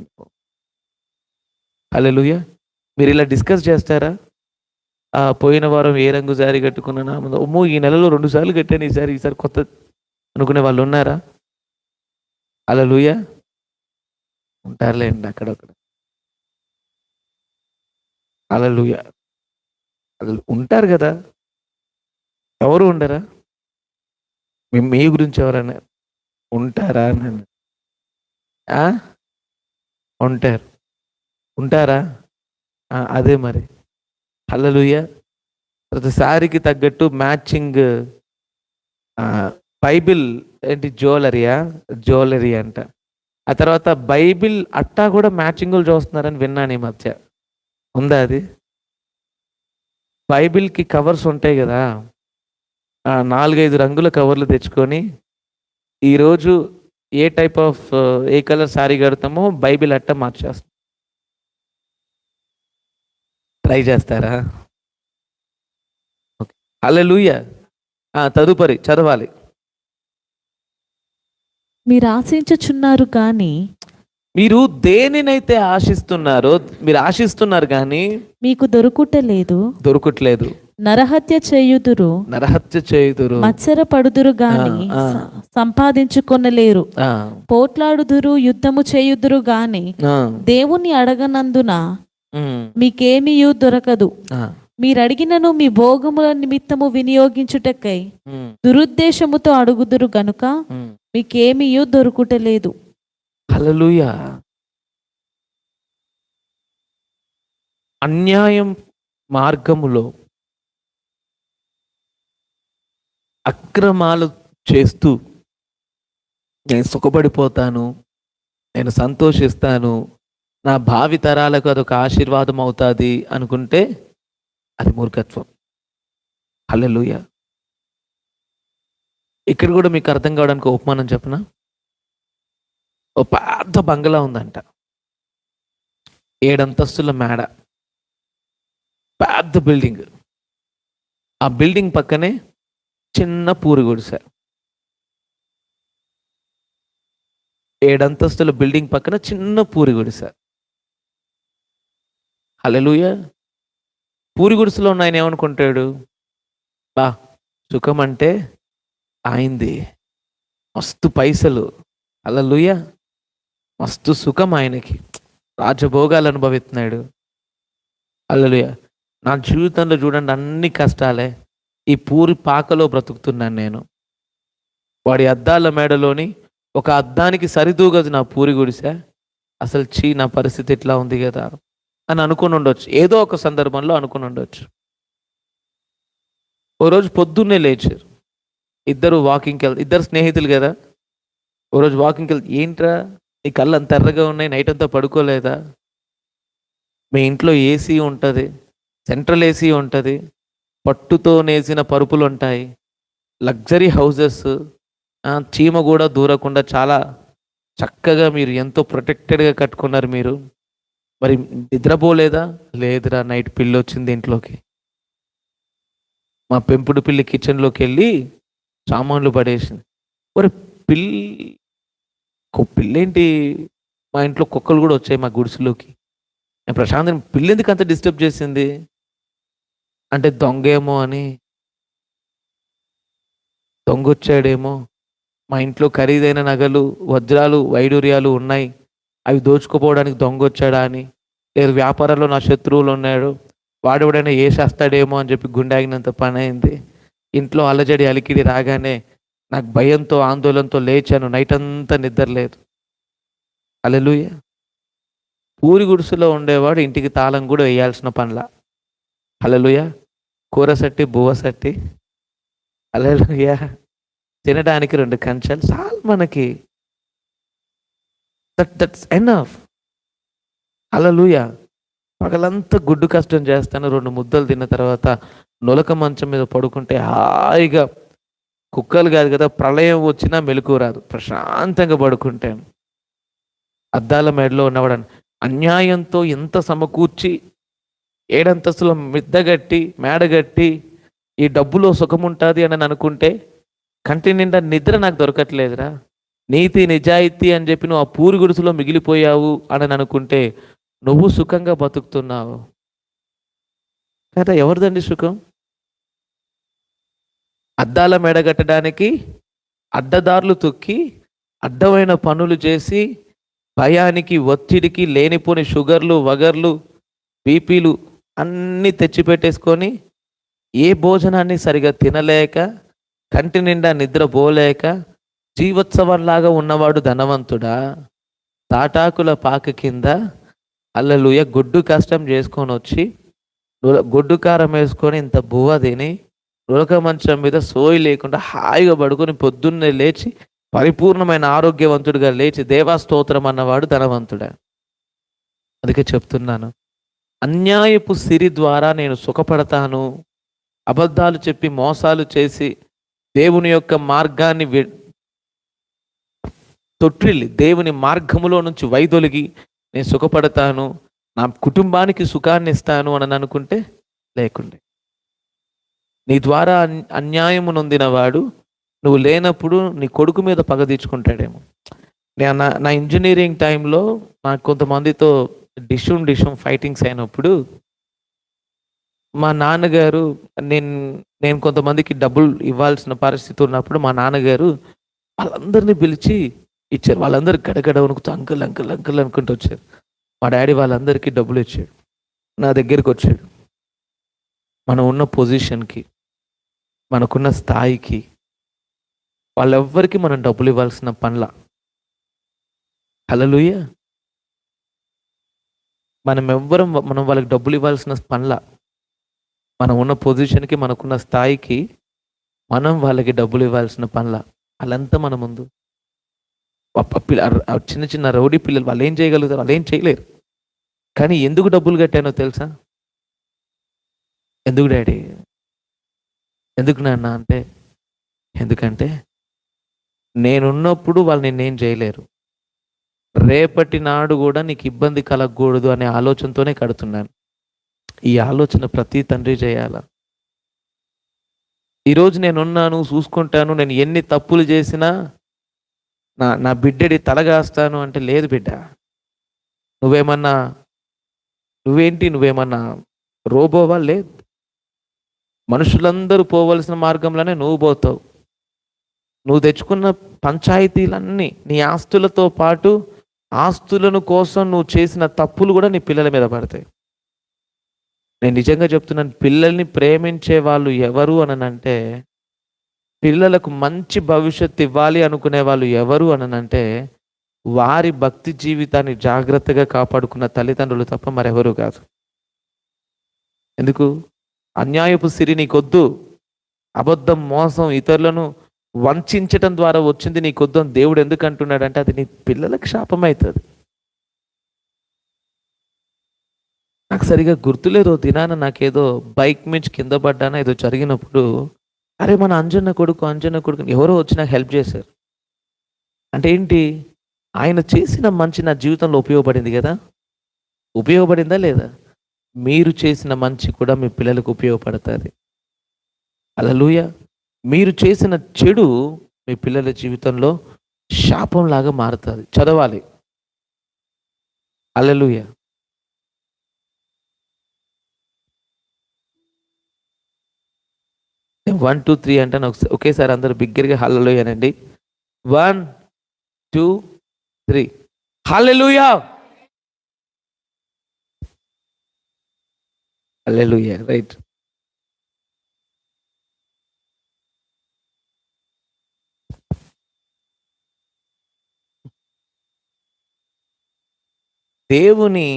హల్లెలూయా. మీరు ఇలా డిస్కస్ చేస్తారా? పోయిన వారం ఏ రంగు జారీ కట్టుకున్నా, అమ్మో ఈ నెలలో 2 సార్లు కట్టాను, ఈసారి కొత్త అనుకునే వాళ్ళు ఉన్నారా? హల్లెలూయా. ఉంటారులేండి అక్కడక్కడ. హల్లెలూయా. ఉంటారు కదా, ఎవరు ఉండరా? మీ గురించి ఎవరన్నా ఉంటారా? ఉంటారా? అదే మరి. హల్లెలూయా. ప్రతిసారికి తగ్గట్టు మ్యాచింగ్ బైబిల్ ఏంటి, జ్యువెలరీ అంట. ఆ తర్వాత బైబిల్ అట్టా కూడా మ్యాచింగులు చూస్తున్నారని విన్నాను ఈ మధ్య. ఉందా అది? బైబిల్కి కవర్స్ ఉంటాయి కదా, 4-5 రంగుల కవర్లు తెచ్చుకొని ఈరోజు ఏ కలర్ శారీ కడతామో బైబిల్ అట్ట మార్చేస్తాం. ట్రై చేస్తారా? ఓకే. హల్లెలూయా. తదుపరి చదవాలి. మీరు ఆశించుచున్నారు కానీ, మీరు దేనినైతే ఆశిస్తున్నారో మీరు ఆశిస్తున్నారు కానీ మీకు దొరుకుట్లేదు. నరహత్య చేయుదురు, మత్సర పడుదురు గాని సంపాదించుకొనలేరు. పోట్లాడుదురు, యుద్ధము చేయుదురు గాని దేవుని అడగనందున మీకేమీయూ దొరకదు. మీరడిగినను మీ భోగముల నిమిత్తము వినియోగించుటకై దురుద్దేశముతో అడుగుదురు గనుక మీకేమీయూ దొరుకుటలేదు. హల్లెలూయా. అన్యాయం మార్గములో అక్రమాలు చేస్తూ నేను సుఖపడిపోతాను, నేను సంతోషిస్తాను, నా భావి తరాలకు అదొక ఆశీర్వాదం అవుతుంది అనుకుంటే అది మూర్ఖత్వం. హల్లెలూయా. ఇక్కడ కూడా మీకు అర్థం కావడానికి ఉపమానం చెప్పనా? ఓ పెద్ద బంగ్లా ఉందంట, 7 అంతస్తుల మేడ, పెద్ద బిల్డింగ్. ఆ బిల్డింగ్ పక్కనే చిన్న పూరి గుడిసె. 7 అంతస్తుల బిల్డింగ్ పక్కన చిన్న పూరి గుడిసె. హల్లెలూయా. పూరి గుడిసెలో ఉన్న ఆయన ఏమనుకుంటాడు? బా సుఖం అంటే ఆయనది, మస్తు పైసలు, హల్లెలూయా, మస్తు సుఖం ఆయనకి, రాజభోగాలు అనుభవిస్తున్నాడు. హల్లెలూయా. నా జీవితంలో చూడండి అన్ని కష్టాలే, ఈ పూరి పాకలో బ్రతుకుతున్నాను నేను. వాడి అద్దాల మేడలోని ఒక అద్దానికి సరితూగదు నా పూరి గుడిసె. అసలు నా పరిస్థితి ఎట్లా ఉంది కదా అని అనుకుని ఉండొచ్చు, ఏదో ఒక సందర్భంలో అనుకుని ఉండొచ్చు. ఓ రోజు పొద్దున్నే లేచారు, ఇద్దరు వాకింగ్కి వెళ్తారు, ఇద్దరు స్నేహితులు కదా. ఓ రోజు వాకింగ్కి వెళ్తే, ఏంట్రా నీ కళ్ళు అంత ఎర్రగా ఉన్నాయి, నైట్ అంతా పడుకోలేదా? మీ ఇంట్లో ఏసీ ఉంటుంది, సెంట్రల్ ఏసీ ఉంటుంది, పట్టుతో నేసిన పరుపులు ఉంటాయి, లగ్జరీ హౌజెస్, చీమ కూడా దూరకుండా చాలా చక్కగా మీరు ఎంతో ప్రొటెక్టెడ్గా కట్టుకున్నారు మీరు. మరి నిద్రపోలేదా? లేదురా, నైట్ పిల్లి వచ్చింది ఇంట్లోకి. మా పెంపుడు పిల్లి కిచెన్లోకి వెళ్ళి సామాన్లు పడేసింది. మరి పిల్లేంటి, మా ఇంట్లో కుక్కలు కూడా వచ్చాయి మా గుడిసెలోకి. నేను ప్రశాంత్, పిల్లి ఎందుకు అంత డిస్టర్బ్ చేసింది అంటే దొంగ ఏమో అని, దొంగ వచ్చాడేమో మా ఇంట్లో ఖరీదైన నగలు, వజ్రాలు, వైడూర్యాలు ఉన్నాయి, అవి దోచుకుపోవడానికి దొంగ వచ్చాడా అని, లేదు వ్యాపారంలో నా శత్రువులు ఉన్నాడు, వాడు ఎవడైనా ఏసేస్తాడేమో అని చెప్పి గుండె ఆగినంత పని అయింది. ఇంట్లో అలజడి అలికిడి రాగానే నాకు భయంతో ఆందోళనతో లేచాను, నైట్ అంతా నిద్ర లేదు. హల్లెలూయా. పూరి గుడిసెలో ఉండేవాడు ఇంటికి తాళం కూడా వేయాల్సిన పనిలా. హల్లెలూయా. కూర సట్టి బువ్వ సట్టి. హల్లెలూయా. తినడానికి 2 కంచాలు చాలు మనకి. That's enough. హల్లెలూయా. పగలంతా గుడ్డు కష్టం చేస్తాను, 2 ముద్దలు తిన్న తర్వాత నులక మంచం మీద పడుకుంటే హాయిగా, కుక్కలు కాదు కదా, ప్రళయం వచ్చినా మెలకువ రాదు, ప్రశాంతంగా పడుకుంటాను. అద్దాల మేడలో ఉన్నవాడు అన్యాయంతో ఎంత సమకూర్చి 7 అంతస్తుల మిద్దగట్టి మేడగట్టి ఈ డబ్బులో సుఖం ఉంటుంది అని అనుకుంటే కంటి నిండా నిద్ర నాకు దొరకట్లేదురా. నీతి నిజాయితీ అని చెప్పి నువ్వు ఆ పూరి గుడిసెలో మిగిలిపోయావు అని అనుకుంటే నువ్వు సుఖంగా బతుకుతున్నావు కదా. ఎవరిదండి సుఖం? అద్దాల మెడగట్టడానికి అడ్డదారులు తొక్కి అడ్డమైన పనులు చేసి భయానికి, ఒత్తిడికి, లేనిపోని షుగర్లు, వగర్లు, బీపీలు అన్నీ తెచ్చిపెట్టేసుకొని ఏ భోజనాన్ని సరిగా తినలేక, కంటి నిండా నిద్రపోలేక జీవోత్సవంలాగా ఉన్నవాడు ధనవంతుడా? తాటాకుల పాక కింద హల్లెలూయా గొడ్డు కష్టం చేసుకొని వచ్చి గొడ్డు కారం వేసుకొని ఇంత బువ్వ తిని నులక మంచం మీద సోయి లేకుండా హాయిగా పడుకొని పొద్దున్నే లేచి పరిపూర్ణమైన ఆరోగ్యవంతుడిగా లేచి దేవా స్తోత్రం అన్నవాడు ధనవంతుడా? అందుకే చెప్తున్నాను, అన్యాయపు సిరి ద్వారా నేను సుఖపడతాను, అబద్ధాలు చెప్పి మోసాలు చేసి దేవుని యొక్క మార్గాన్ని తొట్టిల్లి దేవుని మార్గములో నుంచి వైదొలిగి నేను సుఖపడతాను, నా కుటుంబానికి సుఖాన్ని ఇస్తాను అని అనుకుంటే లేకుండే. నీ ద్వారా అన్యాయము నొందినవాడు నువ్వు లేనప్పుడు నీ కొడుకు మీద పగ తీర్చుకుంటాడేమో. నేను నా ఇంజనీరింగ్ టైంలో నాకు కొంతమందితో డిషం ఫైటింగ్స్ అయినప్పుడు మా నాన్నగారు, నేను కొంతమందికి డబ్బులు ఇవ్వాల్సిన పరిస్థితి ఉన్నప్పుడు మా నాన్నగారు వాళ్ళందరినీ పిలిచి ఇచ్చారు. వాళ్ళందరూ గడగడ వణుకుతూ అంకుల్ అంకుల్ అంకుల్ అనుకుంటూ వచ్చారు. మా డాడీ వాళ్ళందరికీ డబ్బులు ఇచ్చాడు, నా దగ్గరికి వచ్చాడు. మనం ఉన్న పొజిషన్కి, మనకున్న స్థాయికి వాళ్ళెవ్వరికి మనం డబ్బులు ఇవ్వాల్సిన పనిలా. హల్లెలూయా. మనం వాళ్ళకి డబ్బులు ఇవ్వాల్సిన పనిలా. మనం ఉన్న పొజిషన్కి, మనకున్న స్థాయికి మనం వాళ్ళకి డబ్బులు ఇవ్వాల్సిన పనిలా. వాళ్ళంతా మన ముందు చిన్న చిన్న రౌడీ పిల్లలు, వాళ్ళు ఏం చేయగలుగుతారు? వాళ్ళు ఏం చేయలేరు. కానీ ఎందుకు డబ్బులు కట్టానో తెలుసా? ఎందుకు డాడీ, ఎందుకు నాన్న అంటే, ఎందుకంటే నేనున్నప్పుడు వాళ్ళు నిన్నేం చేయలేరు, రేపటి నాడు కూడా నీకు ఇబ్బంది కలగకూడదు అనే ఆలోచనతోనే కడుతున్నాను. ఈ ఆలోచన ప్రతి తండ్రి చేయాల. ఈరోజు నేనున్నాను, చూసుకుంటాను, నేను ఎన్ని తప్పులు చేసినా నా బిడ్డడి తలగాస్తాను అంటే లేదు బిడ్డ. నువ్వేమన్నా రోబోవా? లేదు. మనుషులందరూ పోవలసిన మార్గంలోనే నువ్వు పోతావు. నువ్వు తెచ్చుకున్న పంచాయతీలన్నీ, నీ ఆస్తులతో పాటు ఆస్తులను కోసం నువ్వు చేసిన తప్పులు కూడా నీ పిల్లల మీద పడతాయి. నేను నిజంగా చెప్తున్నాను, పిల్లల్ని ప్రేమించే వాళ్ళు ఎవరు అనంటే, పిల్లలకు మంచి భవిష్యత్తు ఇవ్వాలి అనుకునే వాళ్ళు ఎవరు అనంటే, వారి భక్తి జీవితాన్ని జాగ్రత్తగా కాపాడుకున్న తల్లిదండ్రులు తప్ప మరెవరూ కాదు. ఎందుకు? అన్యాయపు సిరి నీకొద్దు, అబద్ధం, మోసం, ఇతరులను వంచడం ద్వారా వచ్చింది నీకొద్దు అని దేవుడు ఎందుకు అంటున్నాడంటే, అది నీ పిల్లలకు శాపం అవుతుంది. నాకు సరిగా గుర్తులేదు, దినాన నాకేదో బైక్ మించి కింద పడ్డానా ఏదో జరిగినప్పుడు, అరే మన అంజన్న కొడుకు ఎవరో వచ్చి నాకు హెల్ప్ చేశారు. అంటే ఏంటి? ఆయన చేసిన మంచి నా జీవితంలో ఉపయోగపడింది కదా. ఉపయోగపడిందా లేదా? మీరు చేసిన మంచి కూడా మీ పిల్లలకు ఉపయోగపడుతుంది. హల్లెలూయా. మీరు చేసిన చెడు మీ పిల్లల జీవితంలో శాపంలాగా మారుతుంది. చదవాలి. హల్లెలూయా. నేను 1 2 3 అంటే ఒకేసారి అందరూ బిగ్గరగా హల్లెలూయా అనండి. 1 2 3. హల్లెలూయా. హల్లెలూయా. రైట్. దేవుని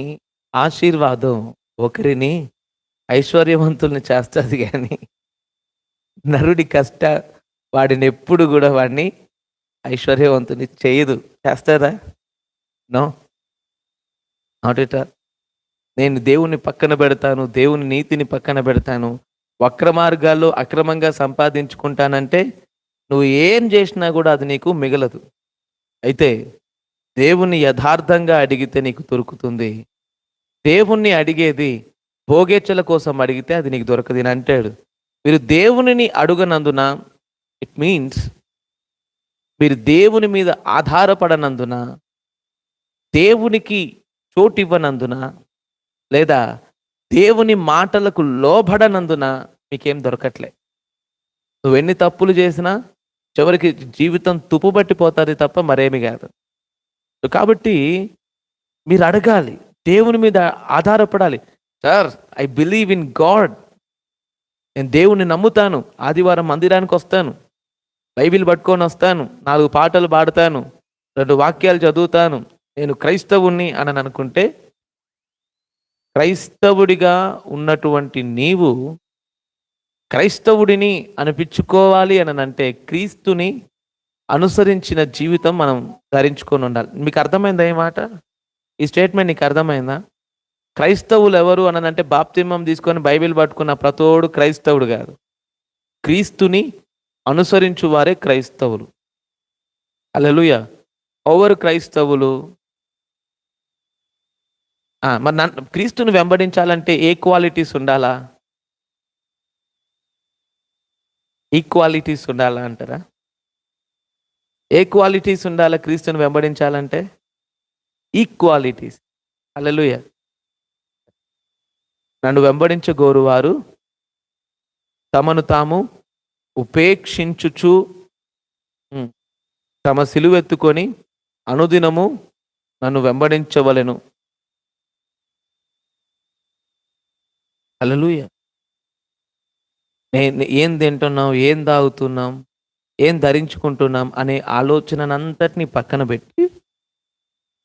ఆశీర్వాదం ఒకరిని ఐశ్వర్యవంతుల్ని చేస్తుంది కానీ నరుడి వాడిని ఎప్పుడు కూడా వాడిని ఐశ్వర్యవంతుని చేయదు. చేస్తుందా? No, not at all. నేను దేవుని పక్కన పెడతాను, దేవుని నీతిని పక్కన పెడతాను, వక్ర మార్గాల్లో అక్రమంగా సంపాదించుకుంటానంటే నువ్వు ఏం చేసినా కూడా అది నీకు మిగలదు. అయితే దేవుని యథార్థంగా అడిగితే నీకు దొరుకుతుంది. దేవుణ్ణి అడిగేది భోగేచ్ఛల కోసం అడిగితే అది నీకు దొరకదు అని అంటాడు. మీరు దేవునిని అడుగనందున, ఇట్ మీన్స్ మీరు దేవుని మీద ఆధారపడనందున, దేవునికి చోటు ఇవ్వనందున, లేదా దేవుని మాటలకు లోబడనందున మీకేం దొరకట్లే. నువ్వెన్ని తప్పులు చేసినా చివరికి జీవితం తుప్పుబట్టిపోతుంది తప్ప మరేమి కాదు. కాబట్టి మీరు అడగాలి, దేవుని మీద ఆధారపడాలి. Sir, I believe in God, నేను దేవుణ్ణి నమ్ముతాను, ఆదివారం మందిరానికి వస్తాను, బైబిల్ పట్టుకొని వస్తాను, 4 పాటలు పాడతాను, 2 వాక్యాలు చదువుతాను, నేను క్రైస్తవుణ్ణి అని అనుకుంటే, క్రైస్తవుడిగా ఉన్నటువంటి నీవు క్రైస్తవుడిని అనిపించుకోవాలి అని అంటే క్రీస్తుని అనుసరించిన జీవితం మనం ధరించుకొని ఉండాలి. మీకు అర్థమైందా ఈ మాట? ఈ స్టేట్మెంట్ నీకు అర్థమైందా? క్రైస్తవులు ఎవరు అని అంటే బాప్తిమం తీసుకొని బైబిల్ పట్టుకున్న ప్రతోడు క్రైస్తవుడు కాదు. క్రీస్తుని అనుసరించు వారే క్రైస్తవులు. హల్లెలూయా. ఎవరు క్రైస్తవులు? మరి క్రీస్తుని వెంబడించాలంటే ఏ క్వాలిటీస్ ఉండాలా? ఈక్వాలిటీస్ ఉండాలా అంటారా? ఏ క్వాలిటీస్ ఉండాలా క్రీస్తుని వెంబడించాలంటే? ఈక్వాలిటీస్. హల్లెలూయా. నన్ను వెంబడించగోరు వారు తమను తాము ఉపేక్షించుచు తమ సిలువెత్తుకొని అనుదినము నన్ను వెంబడించవలెను. హల్లెలూయా. ఏం తింటున్నాం, ఏం తాగుతున్నాం, ఏం ధరించుకుంటున్నాం అనే ఆలోచననంతటినీ పక్కన పెట్టి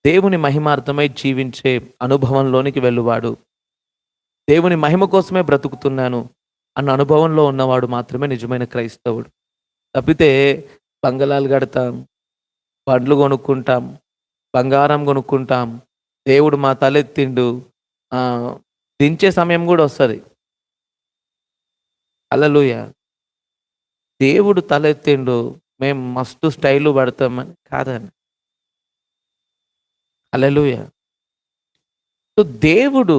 దేవుని మహిమార్థమై జీవించే అనుభవంలోనికి వెళ్ళువాడు, దేవుని మహిమ కోసమే బ్రతుకుతున్నాను అన్న అనుభవంలో ఉన్నవాడు మాత్రమే నిజమైన క్రైస్తవుడు. తప్పితే బంగళాలు కడతాం, బండ్లు కొనుక్కుంటాం, బంగారం కొనుక్కుంటాం, దేవుడు మా తలెత్తిండు, దించే సమయం కూడా వస్తుంది. హల్లెలూయా. దేవుడు తలెత్తిండు, మేము మస్తు స్టైలు పడతామని కాదని. హల్లెలూయా. సో దేవుడు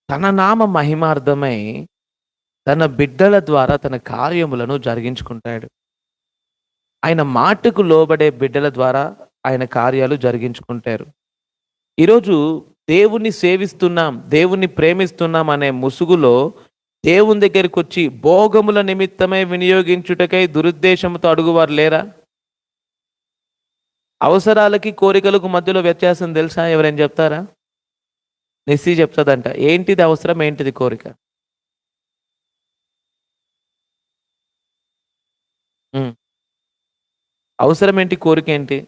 తన నామ మహిమార్థమై తన బిడ్డల ద్వారా తన కార్యములను జరిగించుకుంటాడు. ఆయన మాటకు లోబడే బిడ్డల ద్వారా ఆయన కార్యాలు జరిగించుకుంటారు. ఈరోజు దేవుణ్ణి సేవిస్తున్నాం, దేవుణ్ణి ప్రేమిస్తున్నాం అనే ముసుగులో దేవుని దగ్గరికి వచ్చి భోగముల నిమిత్తమై వినియోగించుటకై దురుద్దేశంతో అడుగువారు లేరా? అవసరాలకి కోరికలకు మధ్యలో వ్యత్యాసం తెలుసా? ఎవరైనా చెప్తారా? నిస్సి చెప్తుందంట. ఏంటిది అవసరం, ఏంటిది కోరిక? అవసరం ఏంటి, కోరిక ఏంటి?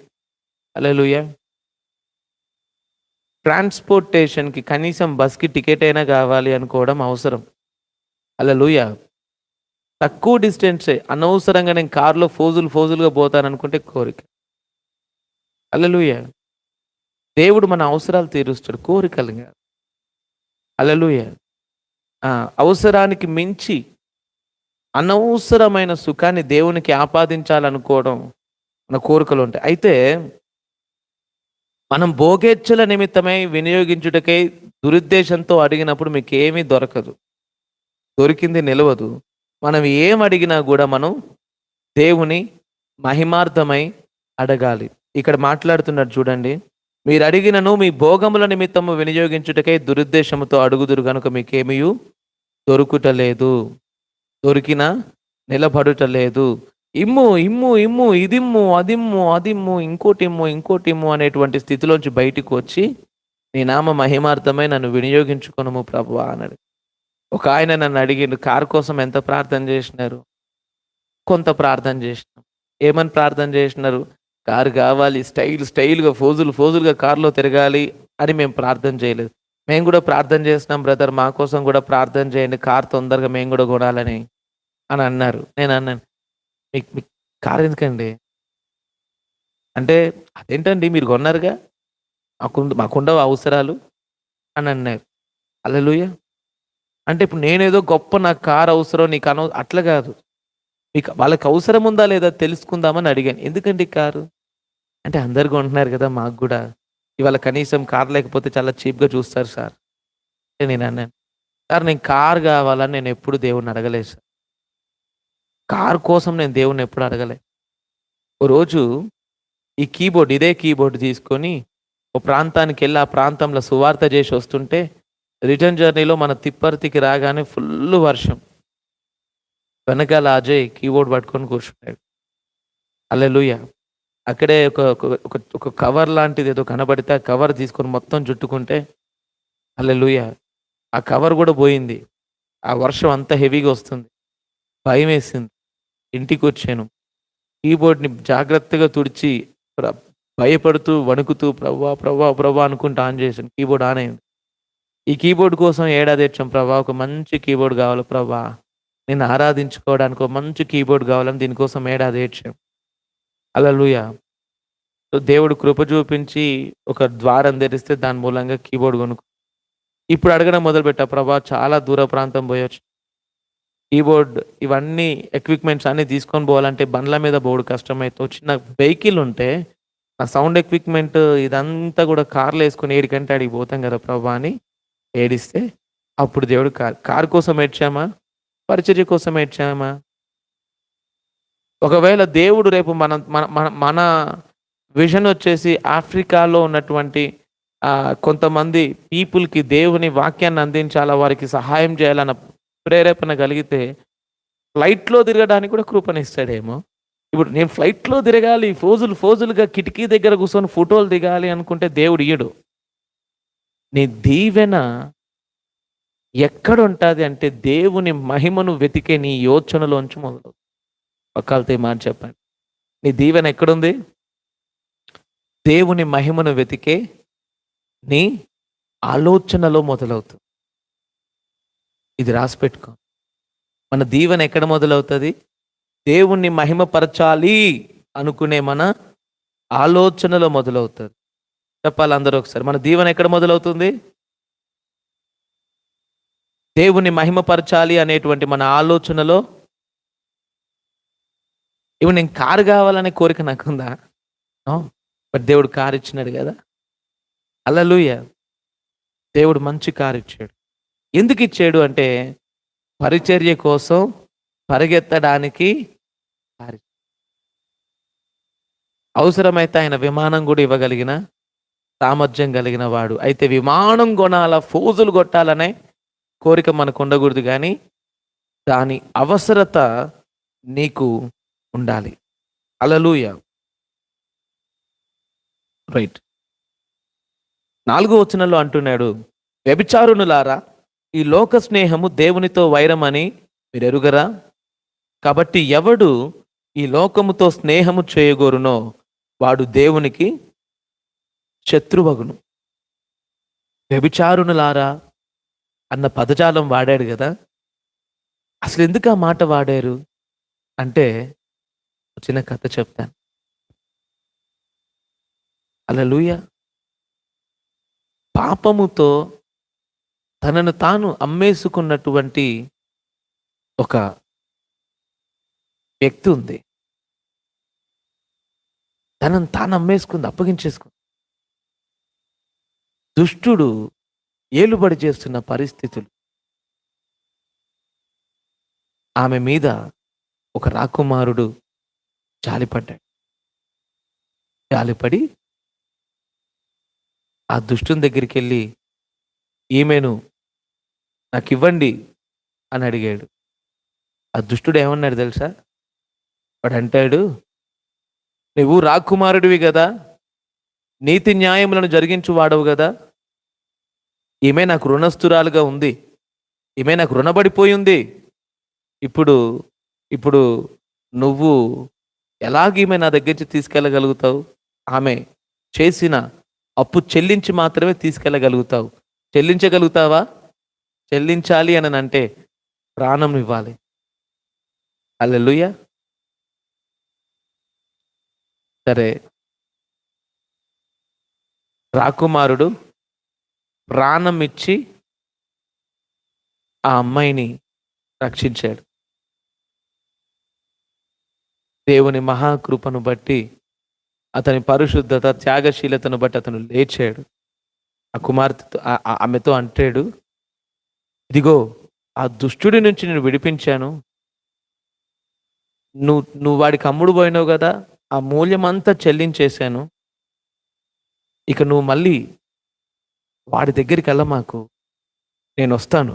హల్లెలూయా. ట్రాన్స్పోర్టేషన్కి కనీసం బస్కి టికెట్ అయినా కావాలి అనుకోవడం అవసరం. హల్లెలూయా. తక్కువ డిస్టెన్సే, అనవసరంగా నేను కారులో ఫోజులుగా పోతాననుకుంటే కోరిక. హల్లెలూయా. దేవుడు మన అవసరాలు తీరుస్తాడు, కోరికలు కాదు. హల్లెలూయా. అవసరానికి మించి అనవసరమైన సుఖాన్ని దేవునికి ఆపాదించాలనుకోవడం మన కోరికలు ఉంటాయి. అయితే మనం భోగేచ్ఛల నిమిత్తమై వినియోగించుటకై దురుద్దేశంతో అడిగినప్పుడు మీకు ఏమీ దొరకదు, దొరికింది నిలవదు. మనం ఏం అడిగినా కూడా మనం దేవుని మహిమార్థమై అడగాలి. ఇక్కడ మాట్లాడుతున్నాడు చూడండి, మీరు అడిగినను మీ భోగముల నిమిత్తము వినియోగించుటకై దురుద్దేశముతో అడుగుదురు కనుక మీకేమీ దొరుకుటలేదు, దొరికినా నిలబడుటలేదు. ఇమ్ము ఇమ్ము ఇమ్ము, ఇదిమ్ము, అదిమ్ము, అదిమ్ము, ఇంకోటిమ్ము అనేటువంటి స్థితిలోంచి బయటికి వచ్చి, నీ నామ మహిమార్థమై నన్ను వినియోగించుకొనుము ప్రభువా అన్నాడు. ఒక ఆయన నన్ను అడిగిండు, కారు కోసం ఎంత ప్రార్థన చేసినారు? కొంత ప్రార్థన చేసినాం. ఏమని ప్రార్థన చేసినారు? కారు కావాలి, స్టైల్గా ఫోజులుగా కారులో తిరగాలి అని మేము ప్రార్థన చేయలేదు. మేము కూడా ప్రార్థన చేస్తున్నాం బ్రదర్, మా కోసం కూడా ప్రార్థన చేయండి, కారు తొందరగా మేము కూడా కొనాలని అని అన్నారు. నేను అన్నాను, మీకు కారు ఎందుకండి అంటే, అదేంటండి మీరు కొన్నారుగా, మాకుండవు అవసరాలు అని అన్నారు. హల్లెలూయా. అంటే ఇప్పుడు నేనేదో గొప్ప, నాకు కారు అవసరం, నీకు అట్లా కాదు. మీకు వాళ్ళకి అవసరం ఉందా లేదా తెలుసుకుందామని అడిగాను. ఎందుకండి కారు అంటే, అందరు కొంటున్నారు కదా, మాకు కూడా ఇవాళ కనీసం కారు లేకపోతే చాలా చీప్గా చూస్తారు సార్ అంటే. నేను అన్నాను, సార్ నేను కారు కావాలని నేను ఎప్పుడు దేవుణ్ణి అడగలేదు సార్. కారు కోసం నేను దేవుణ్ణి ఎప్పుడు అడగలేదు. ఓ రోజు ఇదే కీబోర్డ్ తీసుకొని ఓ ప్రాంతానికి వెళ్ళి ఆ ప్రాంతంలో సువార్త చేసి వస్తుంటే, రిటర్న్ జర్నీలో మన తిప్పర్తికి రాగానే ఫుల్ వర్షం. వెనకాల అజయ్ కీబోర్డ్ పట్టుకొని కూర్చున్నాడు. హల్లెలూయా. అక్కడే ఒక కవర్ లాంటిది ఏదో కనబడితే ఆ కవర్ తీసుకొని మొత్తం చుట్టుకుంటే, హల్లెలూయా, ఆ కవర్ కూడా పోయింది. ఆ వర్షం అంత హెవీగా వస్తుంది. భయం వేసింది. ఇంటికి వచ్చాను. కీబోర్డ్ని జాగ్రత్తగా తుడిచి భయపడుతూ వణుకుతూ ప్రభా ప్రభా ప్రభా అనుకుంటూ ఆన్ చేశాను. కీబోర్డ్ ఆన్ అయింది. ఈ కీబోర్డ్ కోసం ఏడాది వచ్చాం ప్రభా, ఒక మంచి కీబోర్డ్ కావాలి ప్రభా, నేను ఆరాధించుకోవడానికి ఒక మంచి కీబోర్డ్ కావాలని దీనికోసం ఏడాది ఏడ్చాం. హల్లెలూయా. సో దేవుడు కృప చూపించి ఒక ద్వారం తెరిస్తే దాని మూలంగా కీబోర్డ్ కొనుక్కు ఇప్పుడు అడగడం మొదలుపెట్టా, ప్రభా చాలా దూర ప్రాంతం పోయొచ్చు, కీబోర్డ్ ఇవన్నీ ఎక్విప్మెంట్స్ అన్నీ తీసుకొని పోవాలంటే బండ్ల మీద పోడు కష్టమైతే, చిన్న వెహికల్ ఉంటే ఆ సౌండ్ ఎక్విప్మెంట్ ఇదంతా కూడా కార్లో వేసుకొని ఏడికంటే అడిగి పోతాం కదా ప్రభా అని ఏడిస్తే, అప్పుడు దేవుడు కారు కోసం ఏడ్చామా, పరిచర్య కోసం ఏడ్చామా? ఒకవేళ దేవుడు రేపు మన మన మన మన విజన్ వచ్చేసి ఆఫ్రికాలో ఉన్నటువంటి కొంతమంది పీపుల్కి దేవుని వాక్యాన్ని అందించాలా, వారికి సహాయం చేయాలన్న ప్రేరేపణ కలిగితే ఫ్లైట్లో తిరగడానికి కూడా కృపణిస్తాడేమో. ఇప్పుడు నేను ఫ్లైట్లో తిరగాలి, ఫోజులుగా కిటికీ దగ్గర కూర్చొని ఫోటోలు దిగాలి అనుకుంటే దేవుడు ఇయ్యడు. నీ దీవెన ఎక్కడుంటుంది అంటే, దేవుని మహిమను వెతికే నీ యోచనలోంచి మొదలు. పక్కాలతో ఈ మాట చెప్పండి, నీ దీవెన ఎక్కడుంది? దేవుని మహిమను వెతికే నీ ఆలోచనలో మొదలవుతుంది. ఇది రాసి పెట్టుకో. మన దీవెన ఎక్కడ మొదలవుతుంది? దేవుణ్ణి మహిమపరచాలి అనుకునే మన ఆలోచనలో మొదలవుతుంది. చెప్పాలి అందరూ ఒకసారి, మన దీవెన ఎక్కడ మొదలవుతుంది? దేవుణ్ణి మహిమపరచాలి అనేటువంటి మన ఆలోచనలో. ఇప్పుడు నేను కారు కావాలనే కోరిక నాకుందా? బట్ దేవుడు కారు ఇచ్చినాడు కదా. హల్లెలూయా. దేవుడు మంచి కారు ఇచ్చాడు. ఎందుకు ఇచ్చాడు అంటే, పరిచర్య కోసం పరిగెత్తడానికి కారు. అవసరమైతే ఆయన విమానం కూడా ఇవ్వగలిగిన సామర్థ్యం కలిగిన వాడు. అయితే విమానం కొనాల, ఫోజులు కొట్టాలనే కోరిక మనకు ఉండకూడదు, కానీ దాని అవసరత నీకు ఉండాలి. హల్లెలూయా. రైట్. 4వ వచనంలో అంటున్నాడు, వ్యభిచారునులారా, ఈ లోక స్నేహము దేవునితో వైరమని మీరు ఎరుగరా? కాబట్టి ఎవడు ఈ లోకముతో స్నేహము చేయగోరునో వాడు దేవునికి శత్రువగును. వ్యభిచారునులారా అన్న పదజాలం వాడాడు కదా. అసలు ఎందుకు ఆ మాట వాడారు అంటే, చిన్న కథ చెప్తాను. హల్లెలూయా. పాపముతో తనను తాను అమ్మేసుకున్నటువంటి ఒక వ్యక్తి ఉంది. తనను తాను అమ్మేసుకుంది, అప్పగించేసుకుంది. దుష్టుడు ఏలుబడి చేస్తున్న పరిస్థితులు. ఆమె మీద ఒక రాకుమారుడు జాలిపడ్డాడు. జాలిపడి ఆ దుష్టుని దగ్గరికి వెళ్ళి, ఈమెను నాకు ఇవ్వండి అని అడిగాడు. ఆ దుష్టుడు ఏమన్నాడు తెలుసా? వాడు అంటాడు, నువ్వు రాకుమారుడివి కదా, నీతి న్యాయములను జరిగించు వాడవు కదా, ఈమె నాకు రుణస్థురాలుగా ఉంది, ఈమె నాకు రుణపడిపోయి ఉంది. ఇప్పుడు ఇప్పుడు నువ్వు ఎలాగీమె నా దగ్గర నుంచి తీసుకెళ్ళగలుగుతావు? ఆమె చేసిన అప్పు చెల్లించి మాత్రమే తీసుకెళ్ళగలుగుతావు. చెల్లించగలుగుతావా? చెల్లించాలి అని అంటే ప్రాణం ఇవ్వాలి. హల్లెలూయా. సరే, రాకుమారుడు ప్రాణం ఇచ్చి ఆ అమ్మాయిని రక్షించాడు. దేవుని మహాకృపను బట్టి, అతని పరిశుద్ధత, త్యాగశీలతను బట్టి అతను లేచాడు. ఆ కుమార్తెతో ఆమెతో అంటాడు, ఇదిగో ఆ దుష్టుడి నుంచి నేను విడిపించాను. నువ్వు వాడికి అమ్ముడు పోయినావు కదా, ఆ మూల్యమంతా చెల్లించేశాను. ఇక నువ్వు మళ్ళీ వాడి దగ్గరికి వెళ్ళమాకు, నేను వస్తాను.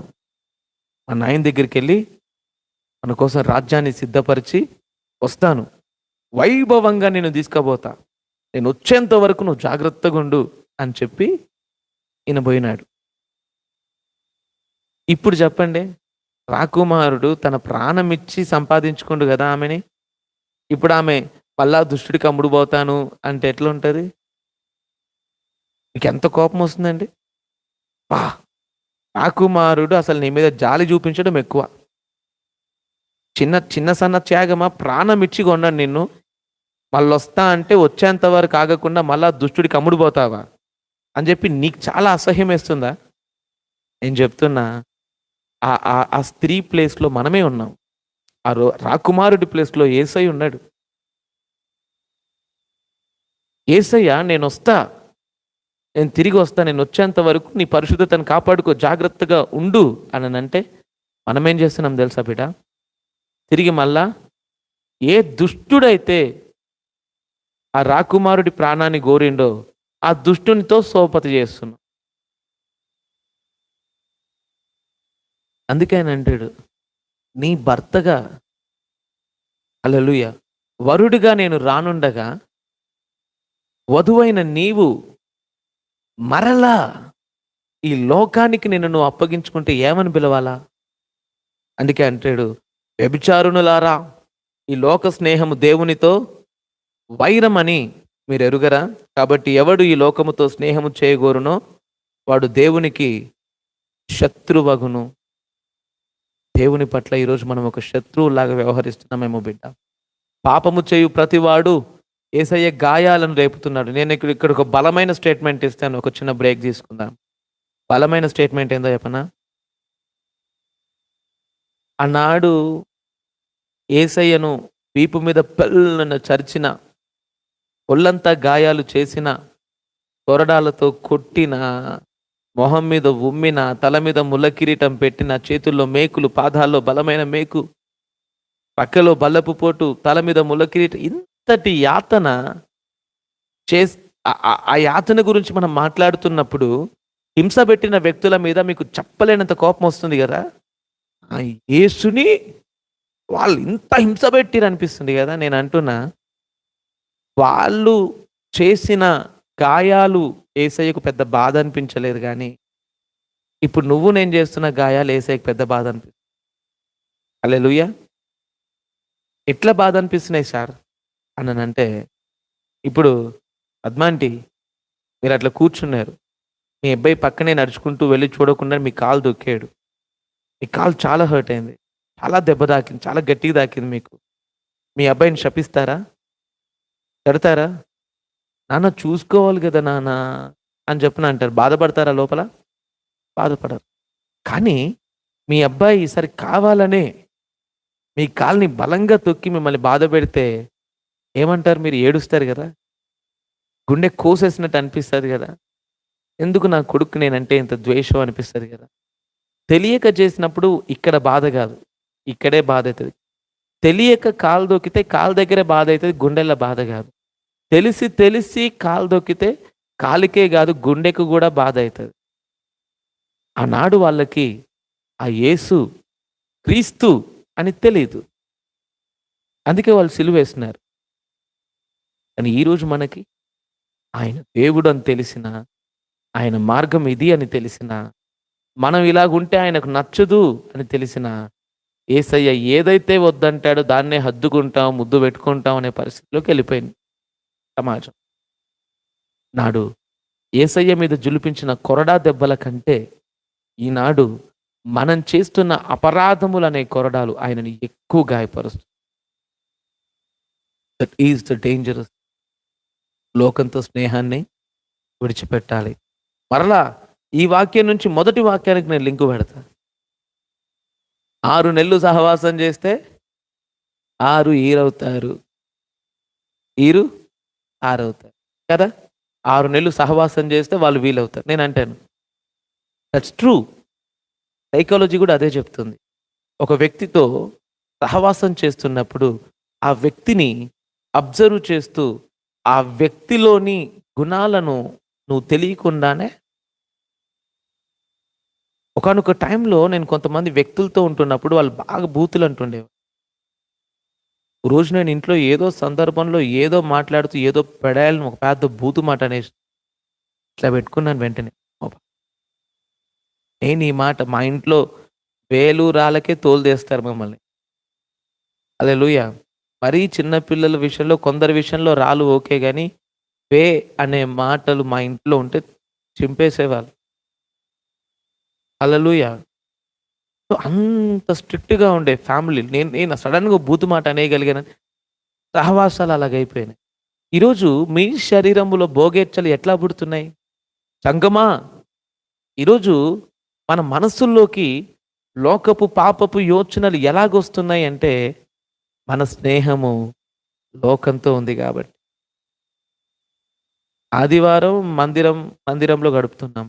మా నాయన దగ్గరికి వెళ్ళి మన కోసం రాజ్యాన్ని సిద్ధపరిచి వస్తాను. వైభవంగా నేను తీసుకుపోతా. నేను వచ్చేంత వరకు నువ్వు జాగ్రత్తగా ఉండు అని చెప్పి ఈయన పోయినాడు. ఇప్పుడు చెప్పండి, రాకుమారుడు తన ప్రాణం ఇచ్చి సంపాదించుకుండు కదా ఆమెని. ఇప్పుడు ఆమె మళ్ళా దుష్టుడికి అమ్ముడు పోతాను అంటే ఎట్లా ఉంటుంది? మీకు ఎంత కోపం వస్తుందండి? రాకుమారుడు అసలు నీ మీద జాలి చూపించడం ఎక్కువ. చిన్న సన్న త్యాగమా? ప్రాణం ఇచ్చి కొన్నాడు నిన్ను, మళ్ళీ వస్తా అంటే వచ్చేంత వరకు ఆగకుండా మళ్ళా దుష్టుడికి అమ్ముడు పోతావా అని చెప్పి నీకు చాలా అసహ్యం వేస్తుందా? నేను చెప్తున్నా, ఆ స్త్రీ ప్లేస్లో మనమే ఉన్నాం. ఆ రాకుమారుడి ప్లేస్లో యేసయ్య ఉన్నాడు. యేసయ్య, నేను వస్తా, నేను తిరిగి వస్తా, నేను వచ్చేంత వరకు నీ పరిశుద్ధతను కాపాడుకో, జాగ్రత్తగా ఉండు అని అంటే మనమేం చేస్తున్నాం తెలుసా బిడ్డ? తిరిగి మళ్ళా ఏ దుష్టుడైతే ఆ రాకుమారుడి ప్రాణాన్ని గోరిండో ఆ దుష్టునితో సోపతి చేస్తున్నాం. అందుకే ఆయన అంటాడు, నీ భర్తగా, హల్లెలూయా, వరుడిగా నేను రానుండగా వధువైన నీవు మరలా ఈ లోకానికి నిన్ను నువ్వు అప్పగించుకుంటే ఏమని పిలవాలా? అందుకే అంటాడు, వ్యభిచారునులారా, ఈ లోక స్నేహము దేవునితో వైరమని మీరు ఎరుగరా? కాబట్టి ఎవడు ఈ లోకముతో స్నేహము చేయగోరునో వాడు దేవునికి శత్రువగును. దేవుని పట్ల ఈరోజు మనం ఒక శత్రువులాగా వ్యవహరిస్తున్నామేమో బిడ్డ. పాపము చేయు ప్రతివాడు యేసయ్య గాయాలను రేపుతున్నాడు. నేను ఇక్కడ ఒక బలమైన స్టేట్మెంట్ ఇస్తాను. ఒక చిన్న బ్రేక్ తీసుకుందాం. బలమైన స్టేట్మెంట్ ఏందో చెప్పనా? ఆనాడు యేసయ్యను వీపు మీద పెళ్ళను చరిచిన, ఒళ్ళంతా గాయాలు చేసిన, కొరడాలతో కొట్టిన, మొహం మీద ఉమ్మిన, తల మీద ముళ్ళ కిరీటం పెట్టిన, చేతుల్లో మేకులు, పాదాల్లో బలమైన మేకు, పక్కలో బల్లపు పోటు, తల మీద ముళ్ళ కిరీటం, ఇంతటి యాతన ఆ యాతన గురించి మనం మాట్లాడుతున్నప్పుడు హింస పెట్టిన వ్యక్తుల మీద మీకు చెప్పలేనంత కోపం వస్తుంది కదా. ఆ యేసుని వాళ్ళు ఇంత హింస పెట్టిరు అనిపిస్తుంది కదా. నేను అంటున్నా, వాళ్ళు చేసిన గాయాలు యేసయ్యకు పెద్ద బాధ అనిపించలేదు, కానీ ఇప్పుడు నువ్వు నేను చేస్తున్న గాయాలు యేసయ్యకు పెద్ద బాధ అనిపిస్తుంది. హల్లెలూయా. ఎట్లా బాధ అనిపిస్తున్నాయి సార్ అని అంటే, ఇప్పుడు పద్మాంటి మీరు అట్లా కూర్చున్నారు, మీ అబ్బాయి పక్కనే నడుచుకుంటూ వెళ్ళి చూడకుండా మీ కాలు దొక్కాడు, మీ కాలు చాలా హర్ట్ అయింది, చాలా దెబ్బ తాకింది, చాలా గట్టిగా తాకింది. మీకు మీ అబ్బాయిని శపిస్తారా? తిడతారా? నాన్న చూసుకోవాలి కదా నాన్న అని చెప్పిన అంటారు. బాధపడతారా? లోపల బాధపడరు. కానీ మీ అబ్బాయి ఈసారి కావాలనే మీ కాల్ని బలంగా తొక్కి మిమ్మల్ని బాధ పెడితే ఏమంటారు? మీరు ఏడుస్తారు కదా, గుండె కోసేసినట్టు అనిపిస్తుంది కదా. ఎందుకు నా కొడుకు నేనంటే ఇంత ద్వేషం అనిపిస్తుంది కదా. తెలియక చేసినప్పుడు ఇక్కడ బాధ కాదు, ఇక్కడే బాధ అవుతుంది. తెలియక కాలు దొక్కితే కాలు దగ్గరే బాధ అవుతుంది, గుండెల్లో బాధ కాదు. తెలిసి కాలు దొక్కితే కాలికే కాదు, గుండెకు కూడా బాధ అవుతుంది. ఆనాడు వాళ్ళకి ఆ యేసు క్రీస్తు అని తెలియదు. అందుకే వాళ్ళు సిలువ వేస్తున్నారు. కానీ ఈరోజు మనకి ఆయన దేవుడు అని తెలిసిన, ఆయన మార్గం ఇది అని తెలిసిన, మనం ఇలాగుంటే ఆయనకు నచ్చదు అని తెలిసిన, యేసయ్య ఏదైతే వద్దంటాడో దాన్నే హద్దుకుంటాం, ముద్దు పెట్టుకుంటాం అనే పరిస్థితిలోకి వెళ్ళిపోయింది సమాజం. నాడు యేసయ్య మీద జులిపించిన కొరడా దెబ్బల కంటే ఈనాడు మనం చేస్తున్న అపరాధములనే కొరడాలు ఆయనని ఎక్కువ గాయపరుస్తుంది. That is the dangerous. లోకంతో స్నేహాన్ని విడిచిపెట్టాలి. మరలా ఈ వాక్యం నుంచి మొదటి వాక్యానికి నేను లింకు పెడతా. 6 నెలలు సహవాసం చేస్తే 6 ఈరవుతారు, ఈరు 6 అవుతారు కదా. 6 నెలలు సహవాసం చేస్తే వాళ్ళు వీలవుతారు. నేను అంటాను దట్స్ ట్రూ. సైకాలజీ కూడా అదే చెప్తుంది. ఒక వ్యక్తితో సహవాసం చేస్తున్నప్పుడు ఆ వ్యక్తిని అబ్జర్వ్ చేస్తూ ఆ వ్యక్తిలోని గుణాలను నువ్వు తెలియకుండానే ఒకానొక టైంలో నేను కొంతమంది వ్యక్తులతో ఉంటున్నప్పుడు వాళ్ళు బాగా బూతులు అంటుండేవారు. రోజు నేను ఇంట్లో ఏదో సందర్భంలో ఏదో మాట్లాడుతూ ఏదో పెడాలని ఒక పెద్ద బూతు మాట అనేసి ఇట్లా పెట్టుకున్నాను. వెంటనే నేను ఈ మాట మా ఇంట్లో వేలు రాళ్ళకే తోలు తీస్తారు మమ్మల్ని. హల్లెలూయా. మరీ చిన్న పిల్లల విషయంలో కొందరి విషయంలో రాళ్ళు ఓకే, కానీ వే అనే మాటలు మా ఇంట్లో ఉంటే చింపేసేవాళ్ళు. హల్లెలూయా. సో అంత స్ట్రిక్ట్గా ఉండే ఫ్యామిలీ. నేను సడన్గా బూతు మాట అనేయగలిగాను. సహవాసాలు అలాగైపోయినాయి. ఈరోజు మీ శరీరంలో భోగేచ్ఛలు ఎట్లా పుడుతున్నాయి? సంగమా, ఈరోజు మన మనస్సుల్లోకి లోకపు పాపపు యోచనలు ఎలాగొస్తున్నాయి అంటే మన స్నేహము లోకంతో ఉంది కాబట్టి. ఆదివారం మందిరంలో గడుపుతున్నాం.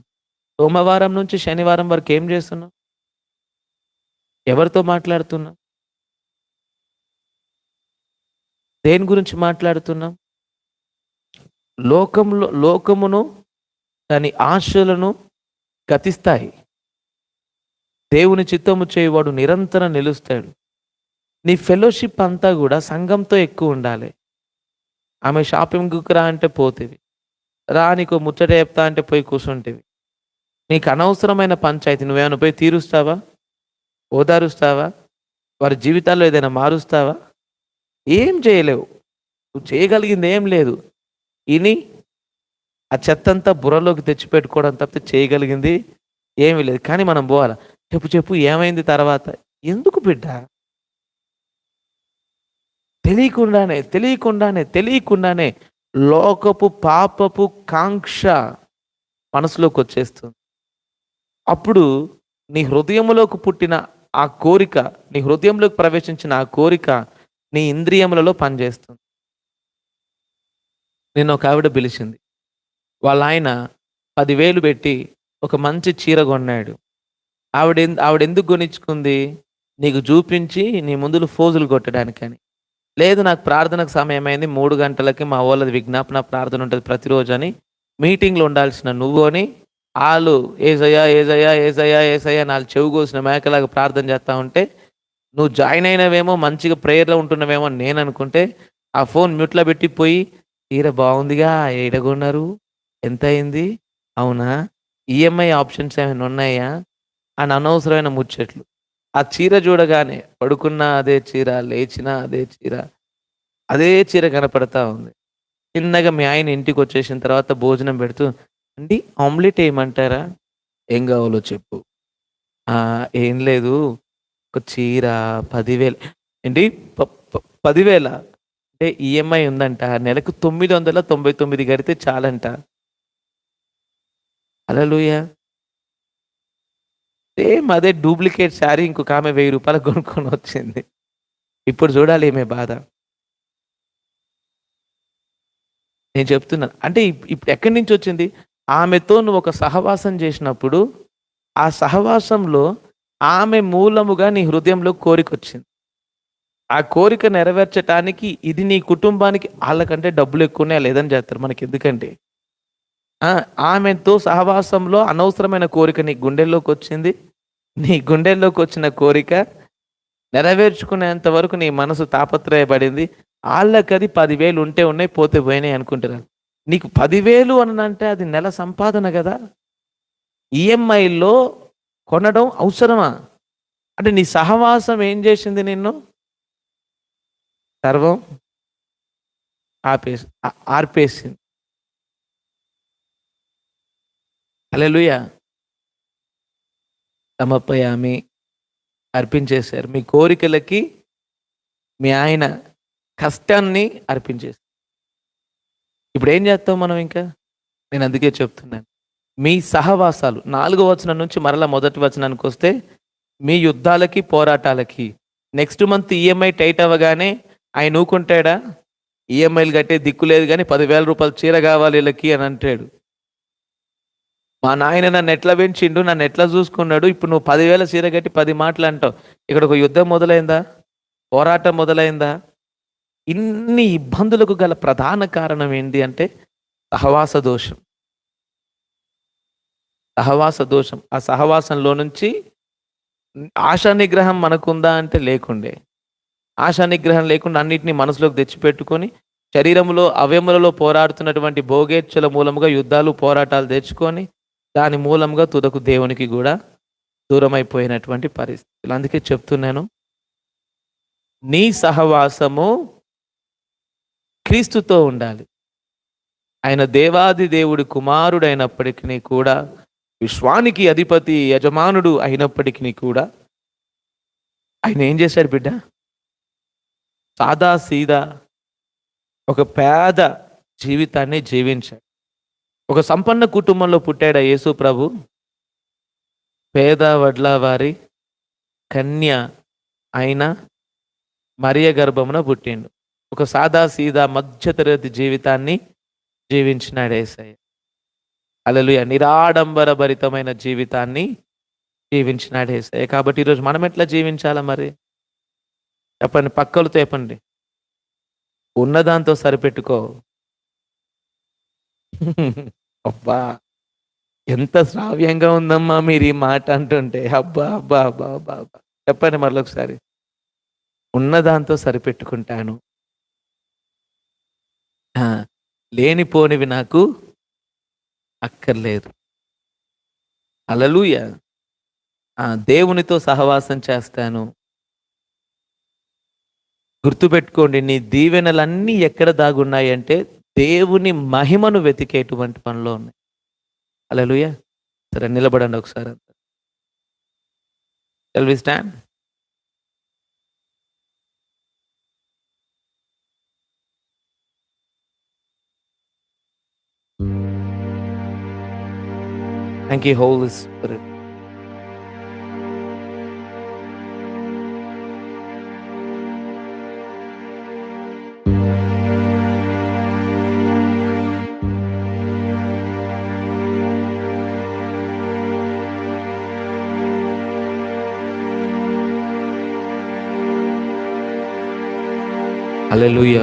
సోమవారం నుంచి శనివారం వరకు ఏం చేస్తున్నాం? ఎవరితో మాట్లాడుతున్నాం? దేని గురించి మాట్లాడుతున్నాం? లోకమును దాని ఆశలను గతిస్తాయి. దేవుని చిత్తము చేయవాడు నిరంతరం నిలుస్తాడు. నీ ఫెలోషిప్ అంతా కూడా సంఘంతో ఎక్కువ ఉండాలి. ఆమె షాపింగ్కి రా అంటే పోతేవి, రా నీకు ముచ్చట చెప్తా అంటే పోయి కూర్చుంటేవి. నీకు అనవసరమైన పంచాయతీ నువ్వేమైనా పోయి తీరుస్తావా? ఓదారుస్తావా? వారి జీవితాల్లో ఏదైనా మారుస్తావా? ఏం చేయలేవు. నువ్వు చేయగలిగింది ఏం లేదు. ఇని ఆ చెత్తంతా బుర్రలోకి తెచ్చిపెట్టుకోవడం తప్పితే చేయగలిగింది ఏమీ లేదు. కానీ మనం పోవాలా? చెప్పు ఏమైంది తర్వాత? ఎందుకు బిడ్డ? తెలియకుండానే లోకపు పాపపు కాంక్ష మనసులోకి వచ్చేస్తుంది. అప్పుడు నీ హృదయములోకి పుట్టిన ఆ కోరిక, నీ హృదయంలోకి ప్రవేశించిన ఆ కోరిక నీ ఇంద్రియములలో పనిచేస్తుంది. నిన్న ఒక ఆవిడ పిలిచింది. వాళ్ళ ఆయన 10,000 పెట్టి ఒక మంచి చీర కొన్నాడు. ఆవిడెందుకు కొనిచ్చుకుంది? నీకు చూపించి నీ ముందులు ఫోజులు కొట్టడానికని. లేదు, నాకు ప్రార్థనకు సమయం అయింది, 3 గంటలకి మా వాళ్ళది విజ్ఞాపన ప్రార్థన ఉంటుంది ప్రతిరోజు అని మీటింగ్లో ఉండాల్సిన నువ్వు అని వాళ్ళు ఏసయ్యా ఏసయ్యా ఏసయ్యా ఏసయ్యా నాలుగు చెవు కోసిన మేకలాగా ప్రార్థన చేస్తూ ఉంటే నువ్వు జాయిన్ అయినవేమో, మంచిగా ప్రేయర్లో ఉంటున్నావేమో అని నేను అనుకుంటే ఆ ఫోన్ మ్యూట్లో పెట్టి పోయి చీర బాగుందిగా, ఏడగొన్నారు, ఎంత అయింది, అవునా, ఈఎంఐ ఆప్షన్స్ ఏమైనా ఉన్నాయా అని అనవసరమైన ముచ్చట్లు. ఆ చీర చూడగానే పడుకున్నా అదే చీర, లేచినా అదే చీర కనపడతా ఉంది. చిన్నగా మీ ఆయన ఇంటికి వచ్చేసిన తర్వాత భోజనం పెడుతూ, అండి ఆమ్లెట్ ఏమంటారా, ఏం కావాలో చెప్పు. ఏం లేదు, ఒక చీర 10,000. ఏంటి 10,000? అంటే ఈఎంఐ ఉందంట, నెలకు 999 కడితే చాలంట. హల్లెలూయా. సేమ్ అదే డూప్లికేట్ శారీ ఇంకొక ఆమె 1000 రూపాయలకు కొనుక్కొని వచ్చింది. ఇప్పుడు చూడాలి ఈమె బాధ. నేను చెప్తున్నాను అంటే ఇప్పుడు ఎక్కడి నుంచి వచ్చింది? ఆమెతో నువ్వు ఒక సహవాసం చేసినప్పుడు ఆ సహవాసంలో ఆమె మూలముగా నీ హృదయంలో కోరిక వచ్చింది. ఆ కోరిక నెరవేర్చడానికి ఇది నీ కుటుంబానికి వాళ్ళకంటే డబ్బులు ఎక్కువనే లేదని చేస్తారు, మనకి ఎందుకంటే. ఆమెతో సహవాసంలో అనవసరమైన కోరిక నీ గుండెల్లోకి వచ్చింది. నీ గుండెల్లోకి వచ్చిన కోరిక నెరవేర్చుకునేంత వరకు నీ మనసు తాపత్రయపడింది. వాళ్ళకది 10,000 ఉంటే ఉన్నాయి, పోతే పోయినాయి అనుకుంటున్నారు. నీకు 10,000 అని అంటే అది నెల సంపాదన కదా. ఈఎంఐలో కొనడం అవసరమా? అంటే నీ సహవాసం ఏం చేసింది? నిన్ను సర్వం ఆర్పేసింది. హల్లెలూయా. సమర్పయామి అర్పించేశారు. మీ కోరికలకి మీ ఆయన కష్టాన్ని అర్పించేశారు. ఇప్పుడు ఏం చేస్తాం మనం ఇంకా? నేను అందుకే చెప్తున్నాను, మీ సహవాసాలు 4వ వచనం నుంచి మరలా 1వ వచనానికి వస్తే, మీ యుద్ధాలకి పోరాటాలకి నెక్స్ట్ మంత్ ఈఎంఐ టైట్ అవ్వగానే ఆయన ఊకుంటాడా? ఈఎంఐలు కట్టే దిక్కు లేదు కానీ 10,000 రూపాయలు చీర కావాలి వీళ్ళకి అని అంటాడు. మా నాయన నన్ను ఎట్లా పెంచిండు, నన్ను ఎట్లా చూసుకున్నాడు, ఇప్పుడు నువ్వు 10,000 చీర కట్టి 10 మాటలు అంటావు. ఇక్కడ ఒక యుద్ధం మొదలైందా? పోరాటం మొదలైందా? ఇన్ని ఇబ్బందులకు గల ప్రధాన కారణం ఏంటి అంటే సహవాస దోషం. సహవాస దోషం. ఆ సహవాసంలో నుంచి ఆశా నిగ్రహం మనకుందా అంటే లేకుండే. ఆశా నిగ్రహం లేకుండా అన్నిటినీ మనసులోకి తెచ్చిపెట్టుకొని శరీరంలో అవయములలో పోరాడుతున్నటువంటి భోగేచ్ఛల మూలముగా యుద్ధాలు పోరాటాలు తెచ్చుకొని దాని మూలంగా తుదకు దేవునికి కూడా దూరమైపోయినటువంటి పరిస్థితులు. అందుకే చెప్తున్నాను, నీ సహవాసము క్రీస్తుతో ఉండాలి. ఆయన దేవాది దేవుడి కుమారుడైనప్పటికీ కూడా, విశ్వానికి అధిపతి యజమానుడు అయినప్పటికీ కూడా ఆయన ఏం చేశాడు బిడ్డ? సాదా సీదా ఒక పేద జీవితాన్ని జీవించాడు. ఒక సంపన్న కుటుంబంలో పుట్టాడు యేసు ప్రభు. పేద వడ్ల వారి కన్య అయిన మరియ గర్భమున పుట్టిండు. ఒక సాదా సీదా మధ్యతరగతి జీవితాన్ని జీవించినాడు యేసయ్య. హల్లెలూయా. నిరాడంబర భరితమైన జీవితాన్ని జీవించినాడు యేసయ్య. కాబట్టి ఈరోజు మనం ఎట్లా జీవించాలా మరి చెప్పండి? పక్కలతో చెప్పండి, ఉన్నదాంతో సరిపెట్టుకో. అబ్బా, ఎంత శ్రావ్యంగా ఉందమ్మా మీరు ఈ మాట అంటుంటే. అబ్బా అబ్బా అబ్బా అబ్బా అబ్బా. చెప్పండి మరొకసారి. ఉన్నదాంతో సరిపెట్టుకుంటాను, లేనిపోనివి నాకు అక్కర్లేదు. హల్లెలూయా. దేవునితో సహవాసం చేస్తాను. గుర్తుపెట్టుకోండి, నీ దీవెనలన్నీ ఎక్కడ దాగున్నాయి అంటే దేవుని మహిమను వెతికేటువంటి పనిలో ఉన్నాయి. హల్లెలూయా. సరే, నిలబడండి ఒకసారి. Shall we stand? Thank you, Holy Spirit. Hallelujah.